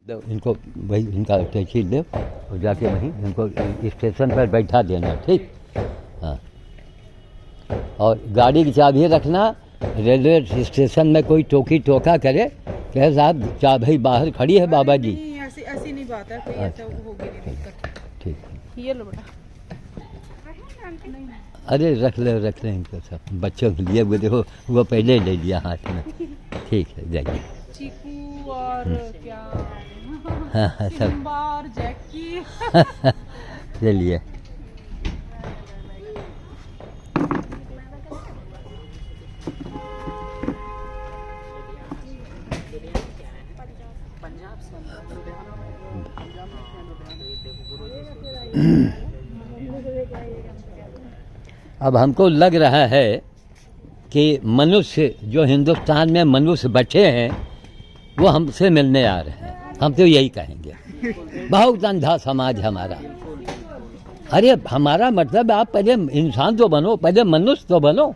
तो इनको वही इनका टैक्सी दो और जाके वहीं इनको स्टेशन पर बैठा देना, ठीक। हाँ, और गाड़ी की चाबी रखना। रेलवे स्टेशन में कोई टोकी टोका करे कहे साहब चाबी बाहर खड़ी है बाबा जी। नहीं, ऐसी नहीं बात है, कोई ऐसा होगी नहीं दिक्कत। ठीक, ये लो बेटा। अरे रख ले इनको सब बच्चों के लिए। वो देखो वो पहले ले लिया हाथ में। ठीक है, जाइए। चीकू और क्या हाँ सब सिम्बा और जैकी। चलिए। अब हमको लग रहा है कि मनुष्य जो हिंदुस्तान में मनुष्य बचे हैं वो हमसे मिलने आ रहे हैं। हम तो यही कहेंगे, बहुत अंधा समाज हमारा। अरे हमारा मतलब आप पहले इंसान तो बनो, पहले मनुष्य तो बनो।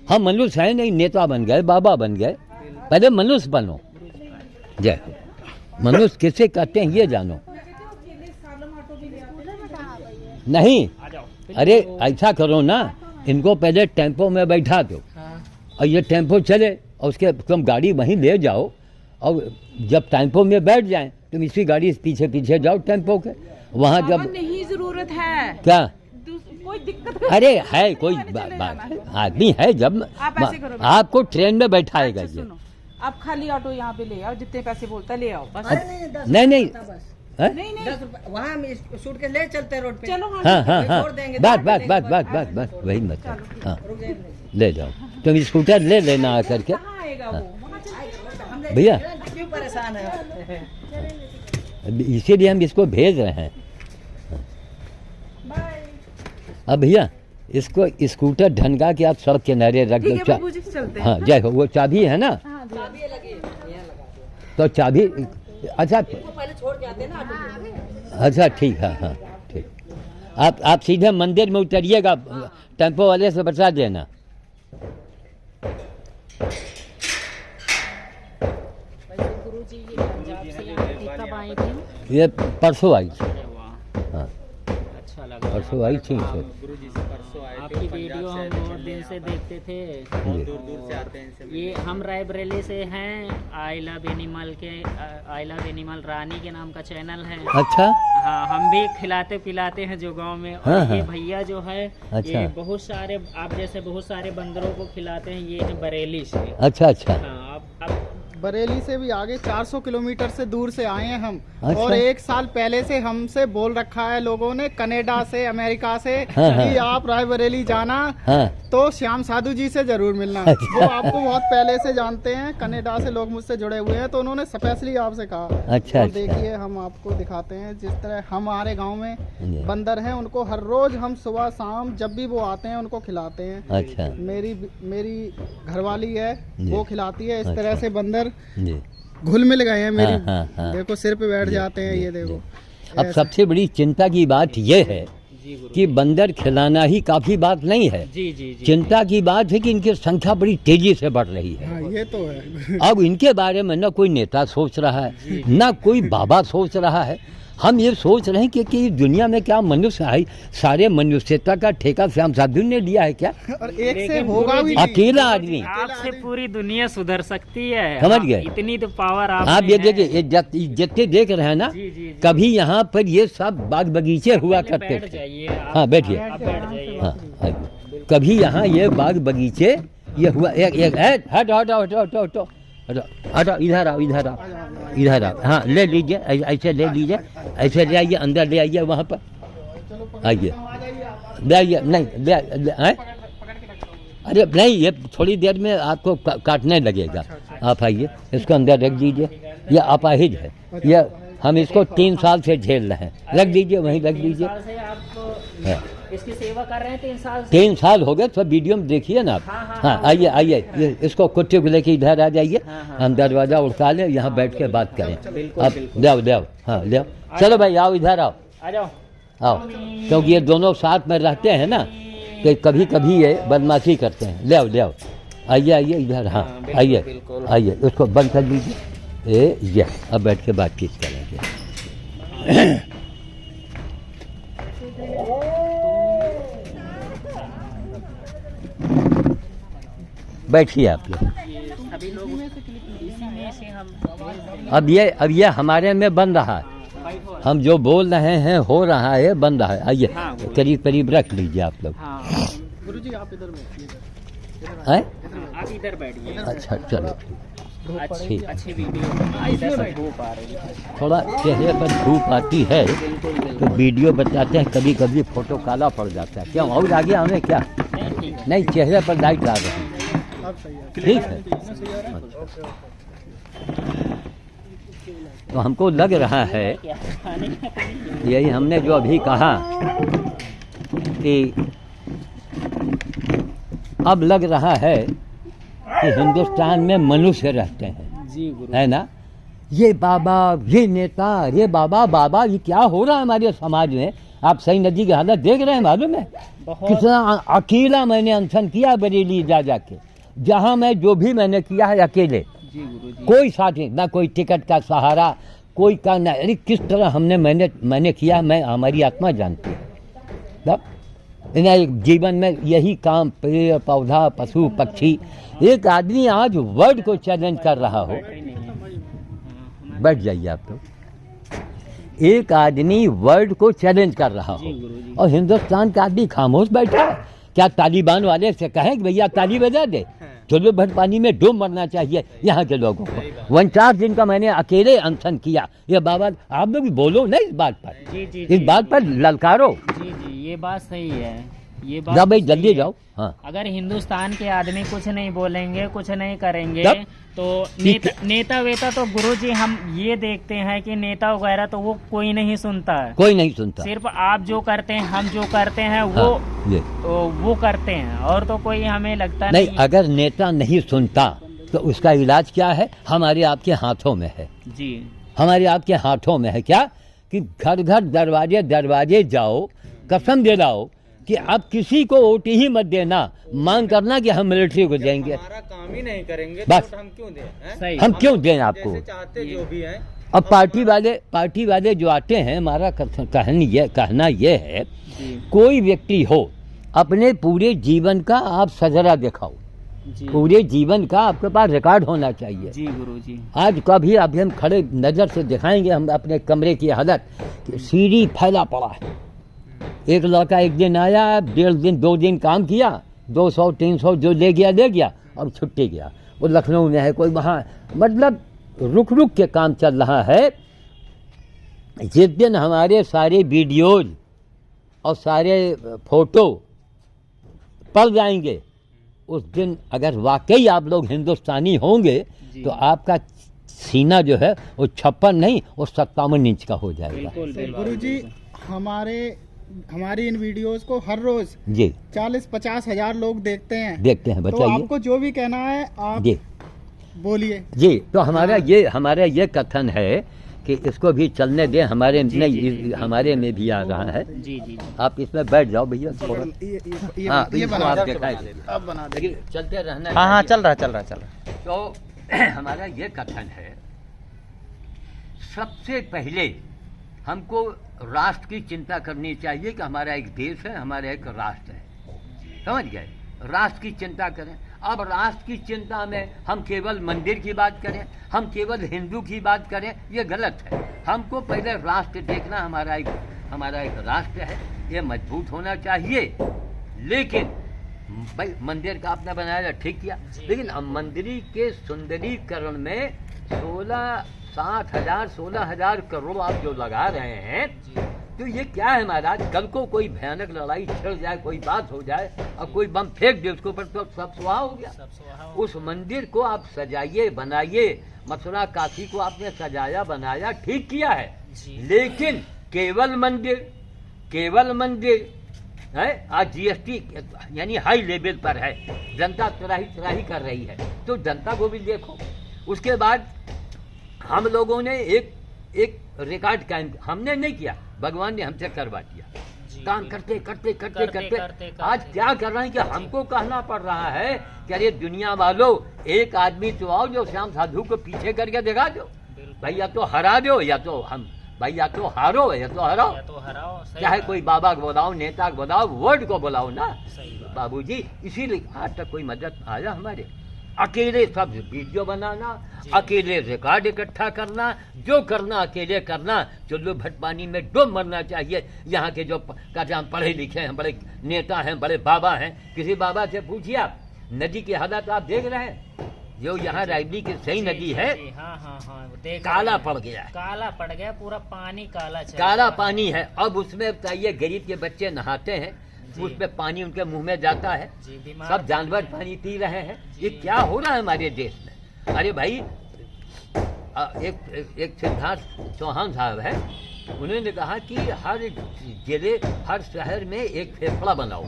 हम मनुष्य हैं नहीं, नेता बन गए, बाबा बन गए, पहले मनुष्य बनो। जय हो। मनुष्य किसे कहते हैं ये जानो। नहीं, अरे ऐसा करो ना, इनको पहले टेम्पो में बैठा दो और ये टेम्पो चले और उसके तुम गाड़ी वहीं ले जाओ और जब टेम्पो में बैठ जाएं तुम इसी गाड़ी से पीछे पीछे जाओ टेम्पो के वहाँ। जब नहीं जरूरत है क्या कोई दिक्कत। अरे है कोई आदमी है, जब आप ऐसे करो, आपको ट्रेन में बैठाएगा ये। सुनो, आप खाली ऑटो यहाँ पे ले आओ, जितने पैसे बोलता है ले आओ बस। नहीं नहीं नहीं नहीं, 10 रुपए वहाँ हम सूट के ले चलते हैं रोड पे। चलो हाँ हाँ हाँ, छोड़ देंगे, बस वही मत। हाँ ले जाओ, तुम स्कूटर ले लेना आकर के। कहाँ आएगा वो, वहाँ चल भैया क्यों परेशान है? इसीलिए हम इसको भेज रहे हैं। अब भैया इसको स्कूटर ढंगा के आप सड़क किनारे रख दो। चलते हैं। हाँ जय हो। वो चाबी है ना, तो चाबी अच्छा पहले छोड़ के आते हैं ना ऑटो में। अच्छा ठीक है। हाँ ठीक, आप सीधे मंदिर में उतरिएगा, टेम्पो वाले से बता देना। गुरुजी ये पंजाब से यहाँ कब आई थी? ये परसों आई थी। हाँ अच्छा लगा, परसों आई थी। गुरुजी से परसों आए थे। आपकी वीडियो हम बहुत दिन से देखते थे। बहुत दूर दूर से आते हैं इनसे। ये हम रायबरेली से हैं। आई लव एनिमल के आई लव एनिमल रानी के नाम का चैनल है। अच्छा हाँ, हम भी खिलाते पिलाते हैं जो गांव में। और हाँ, ये हाँ। भैया जो है अच्छा। ये बहुत सारे आप जैसे बहुत सारे बंदरों को खिलाते हैं। ये है बरेली से। अच्छा अच्छा। हाँ, आप बरेली से भी आगे 400 किलोमीटर से दूर से आए हैं हम। अच्छा। और 1 साल पहले से हमसे बोल रखा है लोगों ने, कनाडा से, अमेरिका से, हाँ, हाँ। कि आप रायबरेली जाना हाँ तो श्याम साधु जी से जरूर मिलना। वो आपको बहुत पहले से जानते हैं, कनाडा से लोग मुझसे जुड़े हुए हैं, तो उन्होंने स्पेशली आपसे कहा। अच्छा, और अच्छा। देखिए हम आपको दिखाते हैं, जिस तरह हमारे गांव में जी। बंदर हैं, उनको हर रोज हम सुबह शाम जब भी वो आते हैं उनको खिलाते हैं। अच्छा मेरी घरवाली है, जी। वो खिलाती है। इस अच्छा। तरह से बंदर जी। घुल मिल गए हैं मेरी। हाँ, हाँ। देखो सिर पे बैठ जाते हैं, ये देखो। अब ऐसे। सबसे बड़ी चिंता की बात यह है कि बंदर खिलाना ही काफी बात नहीं है। जी जी जी। चिंता की बात है कि इनकी संख्या बड़ी तेजी से बढ़ रही है। हाँ ये तो है। अब इनके बारे में न कोई नेता सोच रहा है, न कोई बाबा सोच रहा है। हम ये सोच रहे हैं कि इस दुनिया में क्या मनुष्य है, सारे मनुष्यता का ठेका श्याम साधु ने लिया है क्या? और एक से होगा भी नहीं। अकेला आदमी। आपसे पूरी दुनिया सुधर सकती है। समझ गए? इतनी तो पावर आप ये देखिए, ये जितने देख रहे हैं ना, जी, जी, जी। कभी यहाँ पर ये सब बाग बगीचे हुआ करते बैठ थे। जाइए आप। हाँ बैठिए। आप बैठ जाइए। हाँ हाँ। कभी यहाँ ये बाग बगीचे ये हुआ। एक हट हट हट हट हट हटो, इधर आओ इधर आओ इधर आओ। हाँ ले लीजिए, ऐसे ले लीजिए, ऐसे ले आइए, अंदर ले आइए, वहाँ पर आइए, ले आइए। नहीं हैं? अरे नहीं, ये थोड़ी देर में आपको काटने लगेगा। आप आइए, इसको अंदर रख दीजिए। ये अपाहिज है, ये हम इसको 3 साल से झेल रहे हैं। रख दीजिए, वहीं रख दीजिए। 3 साल से आप हाँ। इसकी सेवा कर रहे हैं। 3 साल से। 3 साल हो गए, तो वीडियो में देखिए ना आप। हाँ आइए आइए, इसको कुत्ते को लेके इधर आ जाइए। हम दरवाजा उठा लें, यहाँ बैठ के बात करें। अब ले आओ। हाँ ले आओ, चलो भाई आओ, इधर आओ आ जाओ। आओ, क्योंकि ये दोनों साथ में रहते हैं ना, तो कभी कभी ये बदमाशी करते हैं। ले आओ आइए आइए इधर। हाँ आइए आइए, उसको बंद कर लीजिए, ये अब बैठ के बातचीत करेंगे। बैठिए आप लोग। सभी लोग इसी में से हम अब ये हमारे में बन रहा है, हम जो बोल रहे हैं हो रहा है, बन रहा है। आइए हाँ, करीब करीब रख लीजिए आप लोग। हाँ गुरुजी आप इधर बैठिए। हैं? आप इधर बैठिए। अच्छा चलो, अच्छी अच्छी वीडियो इधर से धूप आ रही है। थोड़ा चेहरे पर धूप आती है तो वीडियो बताते हैं, कभी कभी फोटो काला पड़ जाता है। क्यों और आगे हमें क्या नहीं, चेहरे पर लाइट आ रही है, अब सही है। ठीक है। तो हमको लग रहा है, यही हमने जो अभी कहा कि अब लग रहा है कि हिंदुस्तान में मनुष्य रहते हैं, जी गुरु। है ना। ये बाबा, ये नेता, ये बाबा, ये क्या हो रहा है हमारे समाज में। आप सही नदी की हालत देख रहे हैं, मालूम है कितना अकेला मैंने अनशन किया बरेली जा जाके, जहाँ मैं जो भी मैंने किया है अकेले, जी गुरु जी। कोई साथी ना, कोई टिकट का सहारा, कोई का ना। अरे किस तरह मैंने किया, मैं हमारी आत्मा जानती है। तब जीवन में यही काम, पेड़ पौधा पशु पक्षी। एक आदमी आज वर्ल्ड को चैलेंज कर रहा हो, बैठ जाइए आप तो। एक आदमी वर्ल्ड को चैलेंज कर रहा हो और हिंदुस्तान का आदमी खामोश बैठा है। क्या तालिबान वाले से कहें कि भैया ताली बजा दे, चलो भर पानी में डूब मरना चाहिए यहाँ के लोगों को। 49 दिन का मैंने अकेले अनशन किया। ये बाबा आप लोग बोलो ना इस बात पर, जी जी इस बात पर ललकारो। जी जी, ये बात सही है, ये जाओ बात भाई सही जल्दी है। जाओ। हाँ अगर हिंदुस्तान के आदमी कुछ नहीं बोलेंगे, कुछ नहीं करेंगे, तब? तो ठीक नेता वेता तो गुरुजी हम ये देखते हैं कि नेता वगैरह तो वो कोई नहीं सुनता है। कोई नहीं सुनता। सिर्फ आप जो करते हैं, हम जो करते हैं वो हाँ, ये वो करते हैं, और तो कोई हमें लगता नहीं। नहीं। अगर नेता नहीं सुनता तो उसका इलाज क्या है, हमारे आपके हाथों में है। जी हमारे आपके हाथों में है क्या कि घर घर दरवाजे दरवाजे जाओ, कसम दिलाओ कि आप किसी को वोट ही मत देना, मांग करना कि हम मिलिट्री को देंगे। हमारा काम ही नहीं करेंगे बस। तो हम क्यों दें, हैं? सही। हम क्यों दें आपको। जैसे चाहते जो भी हैं। अब पार्टी वाले जो आते हैं, हमारा कहना ये है, जी कोई व्यक्ति हो अपने पूरे जीवन का आप सजरा दिखाओ, जी पूरे जीवन का आपके पास रिकॉर्ड होना चाहिए। जी गुरु जी। आज कभी अभी हम खड़े नज़र से दिखाएंगे हम अपने कमरे की हालत, सीढ़ी फैला पड़ा है। एक लड़का एक दिन आया, 1.5 दिन 2 दिन काम किया, 200-300 जो ले गया, अब छुट्टी गया। वो लखनऊ में है, कोई वहाँ, मतलब रुक रुक के काम चल रहा है। जिस दिन हमारे सारे वीडियोज और सारे फोटो पड़ जाएंगे, उस दिन अगर वाकई आप लोग हिंदुस्तानी होंगे तो आपका सीना जो है वो 56 नहीं, वो 57 इंच का हो जाएगा। बिल्कुल बिल्कुल। गुरुजी हमारी इन वीडियोस को हर रोज जी 40-50 हजार लोग देखते हैं। देखते हैं, तो बताइए आपको जो भी कहना है आप जी बोलिए। जी। तो हमारा ये कथन है कि इसको भी चलने दें, हमारे में भी आ रहा है। जी जी आप इसमें बैठ जाओ भैया थोड़ा। हाँ ये इसको बना आप दे। दिखाएं। अब बना दे। लेकिन चलते रहना हाँ हाँ चाहिए। चल रहा। तो हमारा ये कथन है, सबसे पहले हमको राष्ट्र की चिंता करनी चाहिए कि हमारा एक देश है, हमारा एक राष्ट्र है, समझ गए। राष्ट्र की चिंता करें। अब राष्ट्र की चिंता में हम केवल मंदिर की बात करें, हम केवल हिंदू की बात करें, ये गलत है। हमको पहले राष्ट्र देखना, हमारा एक राष्ट्र है, ये मजबूत होना चाहिए। लेकिन भाई मंदिर का आपने बनाया ठीक किया, लेकिन अब मंदिर के सुंदरीकरण में 16,000 करोड़ आप जो लगा रहे हैं, तो ये क्या है महाराज। कल को कोई भयानक लड़ाई छिड़ जाए, कोई बात हो जाए और कोई बम फेंक दे उसके ऊपर, तो सब सुहा हो गया। उस मंदिर को आप सजाइए बनाइए, मथुरा काशी को आपने सजाया बनाया ठीक किया है, लेकिन केवल मंदिर है। आज GST यानी हाई लेवल पर है, जनता त्राही कर रही है, तो जनता को भी देखो। उसके बाद हम लोगों ने एक रिकॉर्ड कायम, हमने नहीं किया, भगवान ने हमसे करवा दिया। काम करते आज क्या कर रहे हैं कि हमको कहना पड़ रहा है कि अरे दुनिया वालों, एक आदमी तो आओ जो श्याम साधु को पीछे करके दिखा दो। भाई या तो हरा दो या तो हम, भाई या तो हारो या तो हराओ, या तो हराओ, सही चाहे बात। कोई बाबा को बुलाओ, नेता को बुलाओ, वर्ड को बुलाओ ना सही बात। बाबूजी। इसीलिए आज तक कोई मदद आया हमारे? अकेले सब वीडियो बनाना, अकेले रिकॉर्ड इकट्ठा करना, जो करना अकेले करना, चुल्लू भट पानी में डूब मरना चाहिए। यहाँ के जो कहते हम पढ़े लिखे हैं, बड़े नेता हैं, बड़े बाबा हैं, किसी बाबा से पूछिए आप, नदी की हालत आप देख रहे हैं, जो यहाँ रायबली की सही नदी है, जी, हाँ हाँ हाँ, वो देख काला रहे हैं। पड़ गया है, काला पड़ गया, पूरा पानी काला चल काला रहा है। पानी है। अब उसमें बताइए गरीब के बच्चे नहाते हैं, जी। उसमें पानी उनके मुंह में जाता है, जी, बीमार सब जानवर पानी पी रहे हैं। ये जी। क्या हो रहा है हमारे देश में? अरे भाई एक सिद्धार्थ चौहान साहब है, उन्होंने कहा कि हर जिले, हर शहर में एक फेफड़ा बनाओ।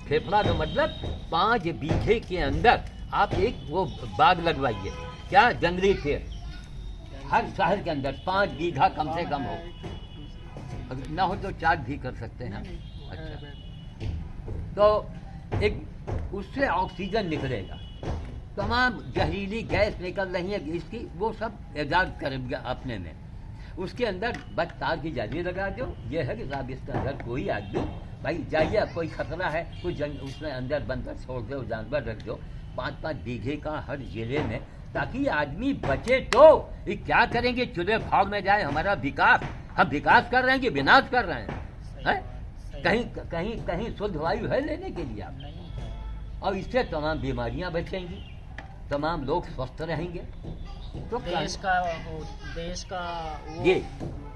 फेफड़ा का मतलब 5 बीघे के अंदर आप एक वो बाग लगवाइए, क्या जंगली पेड़, हर शहर के अंदर 5 बीघा कम से कम हो, अगर ना हो तो 4 भी कर सकते हैं। अच्छा, तो एक उससे ऑक्सीजन निकलेगा, तमाम जहरीली गैस निकल रही है इसकी, वो सब ईजाद करेंगे अपने में। उसके अंदर बस तार की जाली लगा दो, ये है कि साहब इसका अंदर कोई आदमी, भाई जाइए, कोई खतरा है, कोई उसमें अंदर बंदर छोड़ दो, जानवर रख दो 5-5 बीघे का हर जिले में, ताकि आदमी बचे। तो ये क्या करेंगे? चूल्हे भाव में जाए हमारा विकास, हम विकास कर रहे हैं कि विनाश कर रहे हैं? कहीं कहीं कहीं शुद्ध वायु है लेने के लिए आप? नहीं है। और इससे तमाम बीमारियां बचेंगी, तमाम लोग स्वस्थ रहेंगे। तो देश का वो ये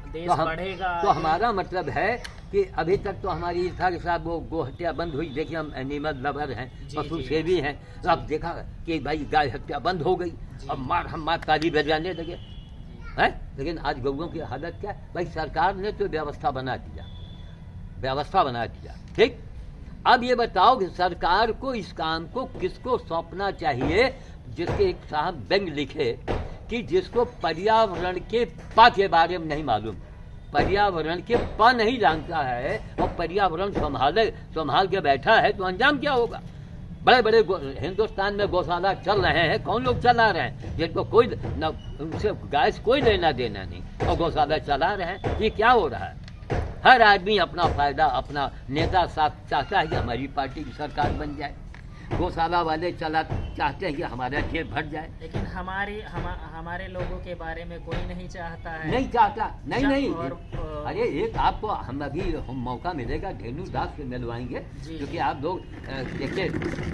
देश तो हम, बढ़ेगा। तो हमारा मतलब है कि अभी तक तो हमारी था कि साहब वो गो हत्या बंद हुई। देखिए हम एनिमल लवर हैं, जी, पशु जी। सेवी हैं, तो अब देखा कि भाई गाय हत्या बंद हो गई, अब हम मार ताली बजाने लगे हैं। लेकिन आज गौओं की हालत क्या है? भाई सरकार ने तो व्यवस्था बना दिया, ठीक। अब ये बताओ कि सरकार को इस काम को किसको सौंपना चाहिए? जिसके एक साहब व्यंग लिखे कि जिसको पर्यावरण के पा के बारे में नहीं मालूम, पर्यावरण के पा नहीं जानता है और पर्यावरण संभाल के बैठा है, तो अंजाम क्या होगा? बड़े बड़े हिंदुस्तान में गौशाला चल रहे हैं, कौन लोग चला रहे हैं? जिनको कोई न उनसे गाय से कोई लेना देना नहीं, और गौशाला चला रहे हैं। ये क्या हो रहा है? हर आदमी अपना फायदा, अपना नेता साथ चाहता है कि हमारी पार्टी की सरकार बन जाए, गौशाला वाले चाहते हैं कि हमारा जेब भर जाए। लेकिन हमारे लोगों के बारे में कोई नहीं चाहता है। नहीं चाहता, नहीं। और, अरे एक आपको हम अभी मौका मिलेगा, धेनु दास से मिलवाएंगे, जी। क्योंकि आप लोग देखिए,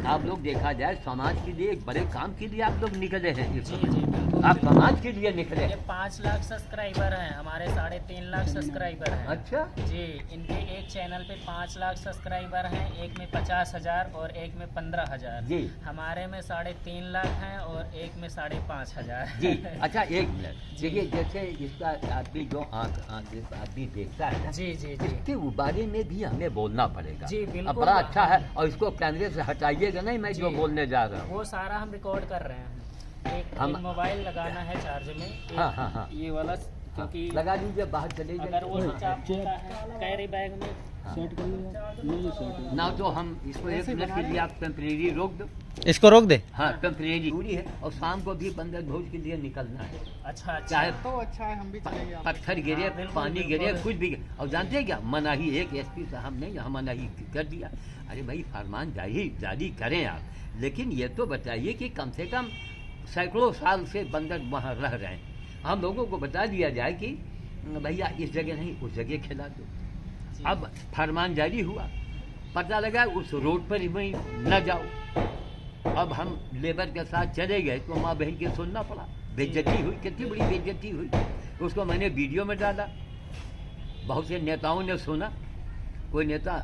आप लोग देखा जाए समाज के लिए एक बड़े काम के लिए आप लोग निकले हैं। जी बिल्कुल। आप समाज के लिए निकले। ये 5 लाख सब्सक्राइबर हैं, हमारे 3.5 लाख सब्सक्राइबर हैं। अच्छा जी, इनके एक चैनल पे 5 लाख सब्सक्राइबर हैं, एक में 50,000 और एक में 15,000। जी। हमारे में 3.5 लाख हैं और एक में 5,500 जी। अच्छा एक मिनट देखिए, जैसे इसका आदमी जो आदमी देखता है ना, जी जी जी इसके बारे में भी हमें बोलना पड़ेगा। जी, बिल्कुल। अब बड़ा अच्छा है, और इसको कैमरे से हटाइएगा नहीं, मैं जो जी। बोलने जा रहा हूँ। वो सारा हम रिकॉर्ड कर रहे हैं। एक मोबाइल लगाना है चार्ज में, एक हाँ। ये वाला, क्योंकि लगा दीजिए, बाहर चले अगर वो जाइए। स्विच ऑफ होता है कैरी बैग में। ना तो हम इसको 1 मिनट के लिए आप टेम्परेरी रोक दो। इसको रोक दे। हाँ टेम्परेरी पूरी है, और शाम को भी बंदर भोज के लिए निकलना है, अच्छा चाहे तो अच्छा है, हम भी चलेंगे आप। पत्थर गिरे, हाँ, बिल्कुल, पानी गिरे, बिल्कुल। कुछ भी गिरे। और जानते हैं क्या, मनाही एक एसपी साहब ने यहाँ मनाही कर दिया। अरे भाई फरमान जारी करें आप, लेकिन ये तो बताइए कि कम से कम सैकड़ों साल से बंदर वहाँ रह रहे हैं, हम लोगों को बता दिया जाए कि भैया इस जगह नहीं उस जगह खिला दो। अब फरमान जारी हुआ, पता लगा उस रोड पर ही न जाओ। अब हम लेबर के साथ चले गए तो माँ बहन की सुनना पड़ा, बेइज्जती हुई, कितनी बड़ी बेइज्जती हुई। उसको मैंने वीडियो में डाला, बहुत से नेताओं ने सुना। कोई नेता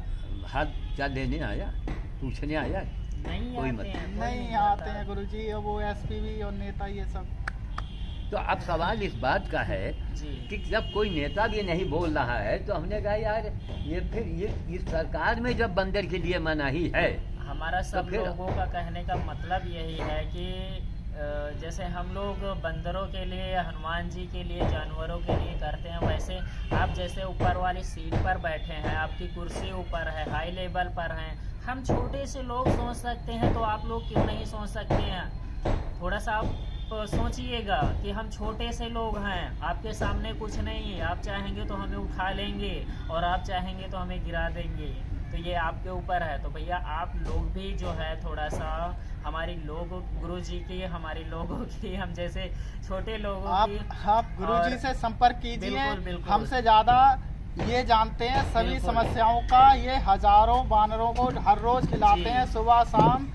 हाथ चाल लेने आया, पूछने आया? नहीं कोई आते मत। हैं, कोई नहीं आते हैं गुरुजी, और वो एसपी भी और नेता ये सब। तो अब सवाल इस बात का है जी। कि जब कोई नेता भी नहीं बोल रहा है, तो हमने कहा यार ये फिर ये इस सरकार में जब बंदर के लिए मनाही है, हमारा सब फिर- लोगों का कहने का मतलब यही है कि जैसे हम लोग बंदरों के लिए, हनुमान जी के लिए, जानवरों के लिए करते हैं, वैसे आप जैसे ऊपर वाली सीट पर बैठे हैं, आपकी कुर्सी ऊपर है, हाई लेवल पर हैं, हम छोटे से लोग सोच सकते हैं, तो आप लोग क्यों नहीं सोच सकते हैं? थोड़ा सा आप सोचिएगा कि हम छोटे से लोग हैं, आपके सामने कुछ नहीं है, आप चाहेंगे तो हमें उठा लेंगे और आप चाहेंगे तो हमें गिरा देंगे, तो ये आपके ऊपर है। तो भैया आप लोग भी जो है थोड़ा सा हमारी लोगों, गुरुजी की, हमारी लोगों की, हम जैसे छोटे लोगों की आप गुरुजी और- से संपर्क कीजिए। बिल्कुल, बिल्कुल। हमसे ज्यादा ये जानते हैं सभी बिल्कुल। समस्याओं का। ये हजारों बानरों को हर रोज खिलाते जी। हैं सुबह शाम।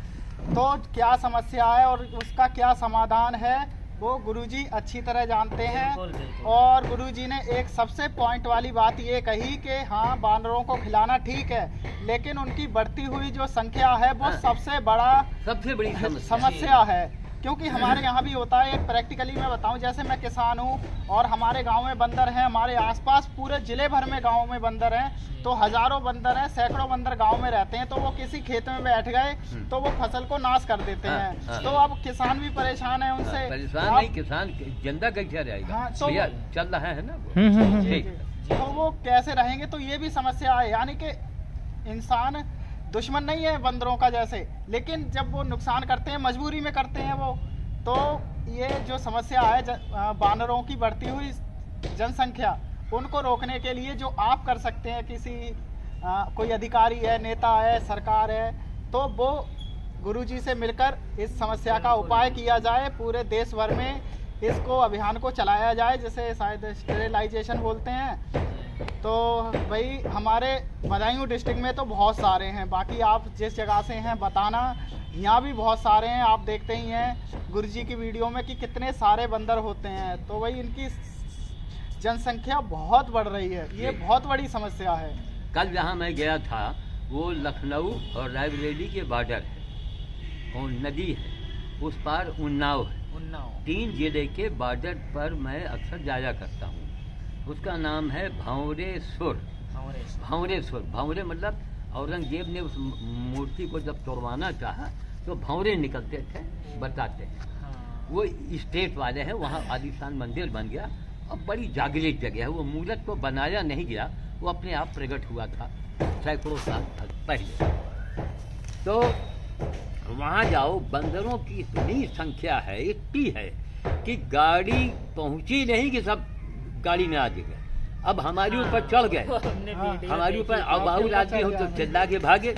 तो क्या समस्या है और उसका क्या समाधान है वो गुरुजी अच्छी तरह जानते हैं। बिल्कुल, बिल्कुल। और गुरुजी ने एक सबसे पॉइंट वाली बात ये कही कि हाँ बानरों को खिलाना ठीक है, लेकिन उनकी बढ़ती हुई जो संख्या है वो हाँ। सबसे बड़ा सबसे बड़ी समस्या समस्या है। क्योंकि हमारे यहाँ भी होता है, एक प्रैक्टिकली मैं बताऊं, जैसे मैं किसान हूँ और हमारे गांव में बंदर हैं, हमारे आसपास पूरे जिले भर में गांव में बंदर हैं, तो हजारों बंदर हैं, सैकड़ों बंदर गांव में रहते हैं। तो वो किसी खेत में बैठ गए तो वो फसल को नाश कर देते हाँ, हैं। हाँ। तो अब किसान भी परेशान है उनसे। परेशान आप- नहीं, किसान जिंदा कैसे रहेगा? हाँ, तो भैया चल रहा है ना वो। जी, ठीक। जी। तो वो कैसे रहेंगे, तो ये भी समस्या है। यानी कि इंसान दुश्मन नहीं है बंदरों का जैसे, लेकिन जब वो नुकसान करते हैं मजबूरी में करते हैं वो। तो ये जो समस्या है बानरों की बढ़ती हुई जनसंख्या, उनको रोकने के लिए जो आप कर सकते हैं, किसी कोई अधिकारी है, नेता है, सरकार है, तो वो गुरुजी से मिलकर इस समस्या का उपाय किया जाए। पूरे देश भर में इसको अभियान को चलाया जाए, जिसे शायद स्टेरिलाइजेशन बोलते हैं। तो भाई हमारे बदायूं डिस्ट्रिक्ट में तो बहुत सारे हैं, बाकी आप जिस जगह से हैं बताना। यहाँ भी बहुत सारे हैं, आप देखते ही हैं गुरुजी की वीडियो में कि कितने सारे बंदर होते हैं। तो भाई इनकी जनसंख्या बहुत बढ़ रही है, ये बहुत बड़ी समस्या है। कल जहाँ मैं गया था वो लखनऊ और रायबरेली के बॉर्डर है और नदी है, उस पार उन्नाव है। उन्नाव 3 जिले के बॉर्डर पर मैं अक्सर जाया करता हूँ। उसका नाम है भंवरेश्वर। भंवरेश्वर, भंवरे मतलब औरंगजेब ने उस मूर्ति को जब तोड़वाना चाहा तो भंवरे निकलते थे, बताते हैं। हाँ। वो स्टेट वाले हैं, वहाँ आलीशान मंदिर बन गया और बड़ी जागृत जगह है। वो मूर्त को बनाया नहीं गया, वो अपने आप प्रकट हुआ था सैकड़ों साल पहले। तो वहाँ जाओ, बंदरों की इतनी संख्या है, इतनी है कि गाड़ी पहुँची नहीं कि सब गाड़ी में आ गए। अब हमारे ऊपर चढ़ गए, हमने वीडियो हमारे ऊपर देखी। अबाउल आदमी हो तो चिल्ला के भागे।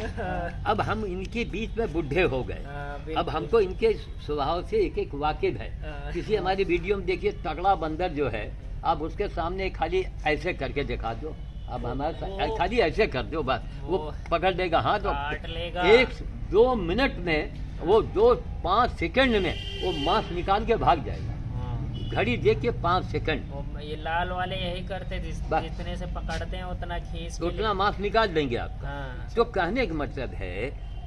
अब हम इनके बीच में बुढ़े हो गए। हाँ, अब बिल्कुल। हमको इनके स्वभाव से एक एक वाकिफ है। हाँ। किसी हमारी वीडियो में देखिए तगड़ा बंदर जो है, आप उसके सामने खाली ऐसे करके दिखा दो, अब हमारे खाली ऐसे कर दो बस, वो पकड़ लेगा हाथ काट लेगा। 1-2 मिनट में, वो 2-5 सेकंड में वो मांस निकाल के भाग जाएगा। हाँ। घड़ी देख के 5 सेकंड, वो ये लाल वाले यही करते थे, बस। जितने से पकड़ते हैं उतना खींच के उतना मांस निकाल देंगे आप। हाँ। तो कहने का मतलब है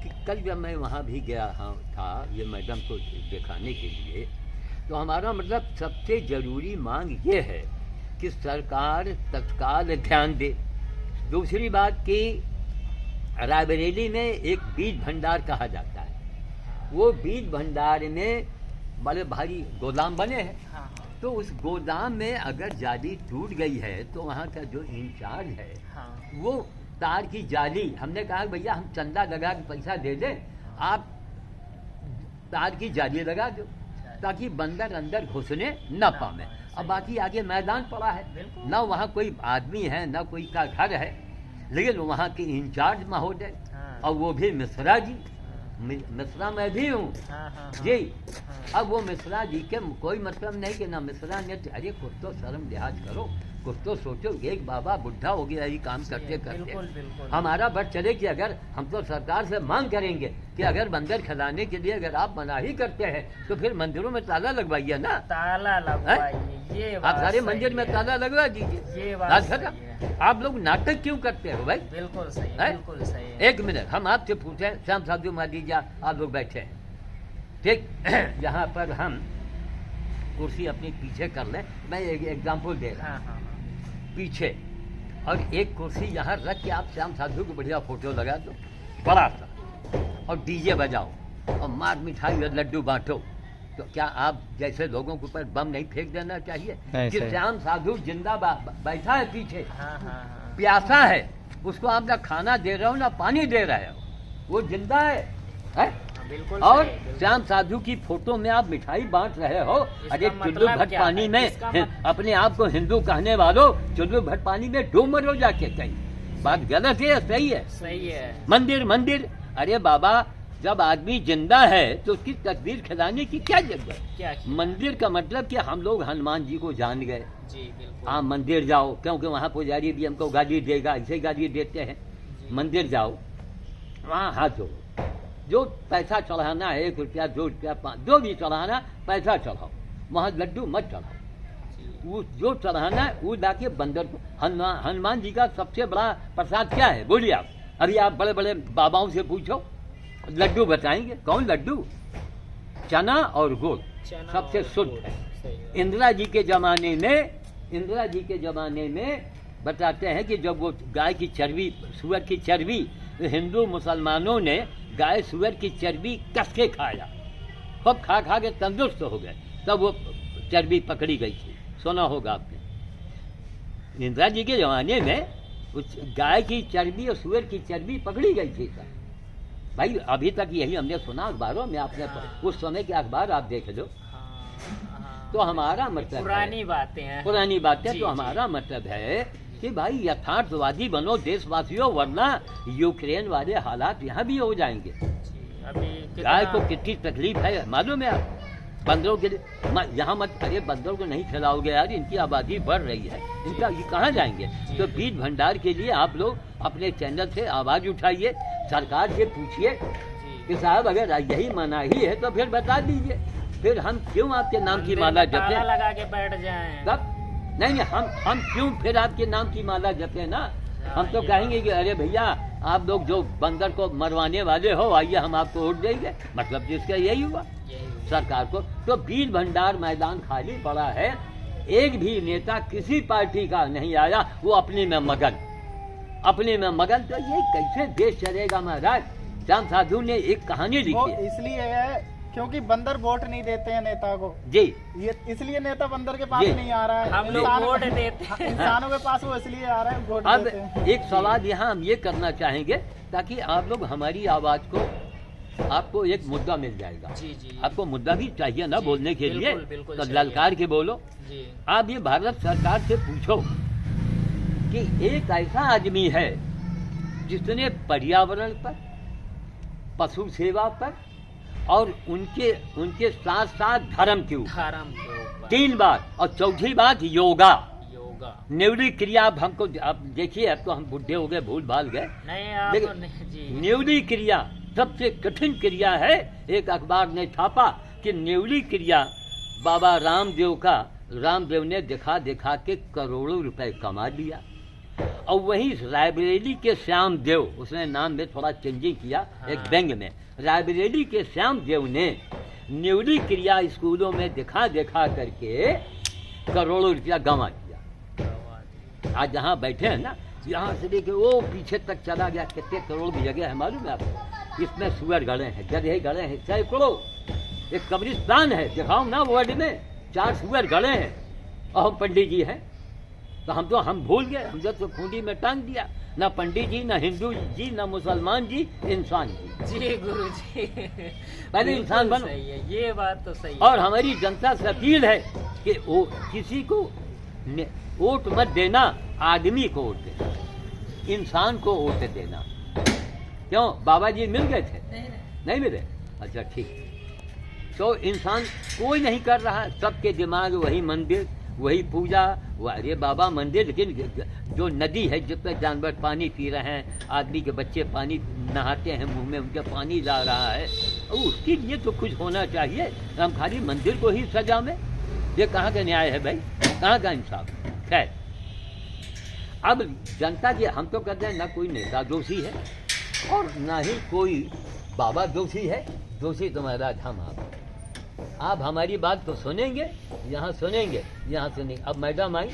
कि कल जब मैं वहाँ भी गया था ये मैडम को दिखाने के लिए, तो हमारा मतलब सबसे ज़रूरी मांग ये है कि सरकार तत्काल ध्यान दे। दूसरी बात कि रायबरेली में एक बीज भंडार कहा जाता है, वो बीज भंडार में बड़े भारी गोदाम बने हैं। हाँ, हाँ, तो उस गोदाम में अगर जाली टूट गई है तो वहाँ का जो इंचार्ज है हाँ। वो तार की जाली, हमने कहा भैया हम चंदा लगा के पैसा दे दें, आप तार की जाली लगा दो ताकि बंदर अंदर घुसने न पावे। अब बाकी आगे मैदान पड़ा है, बिल्कुल। न वहाँ कोई आदमी है न कोई का घर है, लेकिन वहाँ के इंचार्ज महोदय हाँ। और वो भी मिश्रा जी, मिश्रा मैं भी हूँ हाँ, हाँ, जी। हाँ। अब वो मिश्रा जी के कोई मतलब नहीं कि ना मिश्रा ने, अरे कुछ तो शर्म लिहाज करो, कुछ तो सोचो। एक बाबा बुढ़ा हो गया ये काम करते बिल्कुल, करते। बिल्कुल। हमारा बट चले कि अगर हम तो सरकार से मांग करेंगे कि अगर बंदर खिलाने के लिए अगर आप मनाही करते हैं तो फिर मंदिरों में ताला लगवाइए ना। ताला लगवाइए, ये आप बात सारे सही मंदिर में है। ताला लगवा दीजिए। ये बात बात सही खत्म। है। आप लोग नाटक क्यों करते हो भाई? बिल्कुल सही, है? बिल्कुल सही है। एक मिनट, हम आपसे पूछे, श्याम साधु मान लीजिए आप लोग बैठे हैं, ठीक? यहाँ पर हम कुर्सी अपनी पीछे कर लें, मैं एक एग्जाम्पल दे रहा हूँ, हाँ, हाँ, हाँ। पीछे, और एक कुर्सी यहाँ रख के आप श्याम साधु को बढ़िया फोटो लगा दो बड़ा सा, और डीजे बजाओ और मार मिठाई और लड्डू बांटो, तो क्या आप जैसे लोगों के ऊपर बम नहीं फेंक देना चाहिए कि श्याम साधु जिंदा बैठा है पीछे, हाँ, हाँ, हाँ। प्यासा है, उसको आप ना खाना दे रहे हो ना पानी दे रहे हो, वो जिंदा है? बिल्कुल और सही, बिल्कुल। श्याम साधु की फोटो में आप मिठाई बांट रहे हो। इसका अरे मतलब चुल्लू भर क्या पानी है? में इसका अपने आप को हिंदू कहने वालों, चुल्लू भर पानी में डूब मरो जाके। कहीं बात गलत है या सही है? सही है। मंदिर मंदिर, अरे बाबा जब आदमी जिंदा है तो उसकी तस्वीर खिलाने की क्या जरूरत? क्या मंदिर का मतलब कि हम लोग हनुमान जी को जान गए, जी बिल्कुल। आप मंदिर जाओ, क्योंकि वहाँ पुजारी भी हमको गाली देगा, ऐसे गाली देते हैं। मंदिर जाओ, वहाँ हाथ जोड़ो, जो पैसा चढ़ाना है, 1 रुपया 2 रुपया 5 जो भी चढ़ाना, पैसा चढ़ाओ, वहाँ लड्डू मत चढ़ाओ। वो जो चढ़ाना है वो लाके बंदर को। हनुमान जी का सबसे बड़ा प्रसाद क्या है बोलिए आप? अभी आप बड़े बड़े बाबाओं से पूछो, लड्डू बताएंगे। कौन लड्डू? चना और गुड़ चना सबसे और शुद्ध गुड़, है। सही है। इंदिरा जी के जमाने में बताते हैं कि जब वो गाय की चर्बी, सुअर की चर्बी, हिंदू मुसलमानों ने गाय सुअर की चर्बी कस के खाया, खूब खा खा के तंदुरुस्त हो गए, तब वो चर्बी पकड़ी गई थी। सुना होगा आपने, इंदिरा जी के जमाने में उस गाय की चर्बी और सुअर की चर्बी पकड़ी गई थी सर। भाई अभी तक यही हमने सुना अखबारों में, आपने उस समय के अखबार आप देख लो। हाँ, तो हमारा मतलब पुरानी बातें हैं। पुरानी बातें, जी, तो जी। हमारा मतलब है कि भाई यथार्थवादी बनो देशवासियों, वरना यूक्रेन वाले हालात यहाँ भी हो जाएंगे। जी, अभी गाय कितना को कितनी तकलीफ है मालूम है आप? बंदरों के लिए यहाँ मत, अरे बंदरों को नहीं खिलाओगे यार, इनकी आबादी बढ़ रही है, इनका ये कहाँ जाएंगे? तो बीज भंडार के लिए आप लोग अपने चैनल से आवाज उठाइए, सरकार से पूछिए कि साहब अगर यही मनाही है तो फिर बता दीजिए, फिर हम क्यों आपके नाम की मंदिर माला में ताला जपें? लगा के बैठ जाएं। तब नहीं, हम क्यों फिर आपके नाम की माला जपे ना? हम तो कहेंगे कि अरे भैया आप लोग जो बंदर को मरवाने वाले हो, आइए हम आपको वोट देंगे। मतलब जिसका यही हुआ सरकार को। तो बीज भंडार मैदान खाली पड़ा है, एक भी नेता किसी पार्टी का नहीं आया, वो अपने में मगन, अपने में मगन। तो ये कैसे देश चलेगा महाराज? श्याम साधु ने एक कहानी वो लिखी है। इसलिए है क्योंकि बंदर वोट नहीं देते हैं नेता को, जी ये इसलिए नेता बंदर के पास जी। नहीं आ रहा है। हम लोग इंसान- वोट देते हैं। इंसानों के पास वो इसलिए आ रहा है, वोट अब देते हैं। एक सवाल यहाँ हम ये करना चाहेंगे, ताकि आप लोग हमारी आवाज को, आपको एक मुद्दा मिल जाएगा। जी जी आपको मुद्दा भी चाहिए ना जी, बोलने के लिए, बिल्कुल, बिल्कुल तो चाहिए। ललकार के बोलो। जी आप ये भारत सरकार से पूछो कि एक ऐसा आदमी है जिसने पर्यावरण पर, पशु सेवा पर और उनके साथ साथ धर्म के ऊपर धर्म के ऊपर 3 बात, और चौथी बात योगा, योगा। न्यूली क्रिया। अब हमको अब देखिए, अब तो हम बुढ़े हो गए, भूल भाल गए। नहीं आप देखिए, नहीं जी न्यूली क्रिया सबसे कठिन क्रिया है। एक अखबार ने छापा कि न्यूली क्रिया बाबा रामदेव ने दिखा दिखा के करोड़ों रुपए कमा लिया। और वहीं रायबरेली के श्याम देव, उसने नाम में थोड़ा चेंजिंग किया, एक व्यंग में, रायबरेली के श्याम देव ने न्यूली क्रिया स्कूलों में दिखा दिखा करके करोड़ों रुपया गंवा दिया। आज जहाँ बैठे हैं ना, यहाँ से लेके वो पीछे तक चला गया, कितने करोड़ की जगह है मालूम है आपको? इसमें सुअर गड़े हैं, गधे गड़े हैं, सैकड़ों। एक कब्रिस्तान है, दिखाओ ना वर्ल्ड में, 4 सुअर गड़े हैं, और हम पंडित जी हैं। तो हम भूल गए, हम तो खूंटी में टांग दिया। ना पंडित जी, ना हिंदू जी, ना मुसलमान जी, इंसान जी। जी गुरु जी पहले इंसान बिल्कुल बनो। सही है, ये बात तो सही है। और हमारी जनता से अपील है कि वो किसी को वोट मत देना, आदमी को वोट देना, इंसान को वोट देना। क्यों बाबा जी मिल गए थे? नहीं मिले? अच्छा ठीक। तो इंसान कोई नहीं कर रहा, सबके दिमाग वही मंदिर, वही पूजा, अरे बाबा मंदिर, लेकिन जो नदी है जिसमें जानवर पानी पी रहे हैं, आदमी के बच्चे पानी नहाते हैं, मुंह में उनके पानी जा रहा है, और उसके लिए तो कुछ होना चाहिए। हम खाली मंदिर को ही सजा में, ये कहाँ का न्याय है भाई? कहाँ का इंसाफ? खैर, अब जनता की, हम तो कहते हैं ना कोई नेता दोषी है और ना ही कोई बाबा दोषी है। दोषी तुम्हारा हम आप हमारी बात को सुनेंगे, यहाँ सुनेंगे, यहाँ सुनेंगे। अब मैडम आई,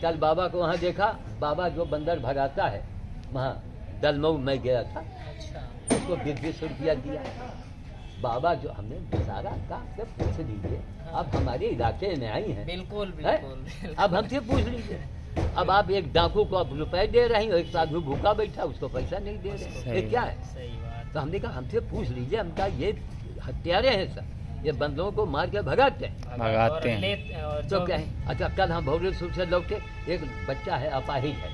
कल बाबा को वहाँ देखा, बाबा जो बंदर भगाता है वहाँ दलमऊ में गया था, उसको 20 रुपया दिया। बाबा जो हमने सारा काम से पूछ लीजिए, अब हमारे इलाके में आई हैं, बिल्कुल है? बिल्कुल अब हमसे पूछ लीजिए। अब आप एक डाकू को आप रुपए दे रहे हैं, एक साधु भूखा बैठा, उसको पैसा नहीं दे रहे, ये क्या है? सही बात। तो हमने कहा हमसे पूछ लीजिए। हम कहा ये हत्यारे हैं सब, ये बंदरों को मार के भगाते हैं। भगाते हैं। तो क्या है, अच्छा कल हम भोगलपुर से लौटे, एक बच्चा है अपाहिज है,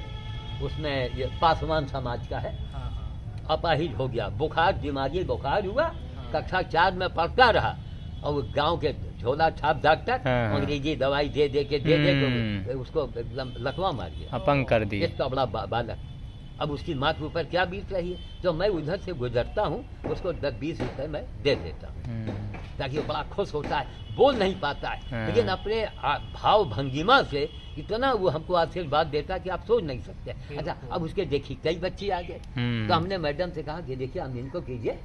उसमें ये पासवान समाज का है, अपाहिज हो गया, बुखार, दिमागी बुखार हुआ, कक्षा 4 में पढ़ता रहा और गांव के झोला छाप डॉक्टर हाँ। अंग्रेजी दवाई दे दे के उसको एकदम लकवा मार दिया, अपंग कर दिए। इतना बड़ा बालक। अब उसकी माँ के ऊपर क्या बीत रही है, तो मैं उधर से गुजरता हूँ, उसको 10-20 रुपए मैं दे देता हूँ, ताकि वो बड़ा खुश होता है, बोल नहीं पाता है, हाँ। लेकिन अपने भाव भंगिमा से इतना वो हमको आशीर्वाद देता है कि आप सोच नहीं सकते। अच्छा, अब उसके देखिए कई बच्चे आ गए, तो हमने मैडम से कहा कि देखिए हम इनको कीजिए,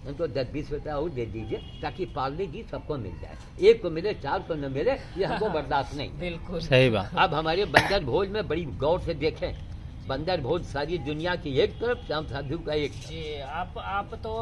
उनको 10-20 रुपया और दे दीजिए, ताकि पार्ले जी सबको मिल जाए, एक को मिले 4 को न मिले, ये हमको बर्दाश्त नहीं। बिल्कुल सही बात। अब हमारे बंदर भोज में बड़ी गौर से देखें, बंदर भोज सारी दुनिया की एक तरफ, श्याम साधु का एक तरफ। जी, आप तो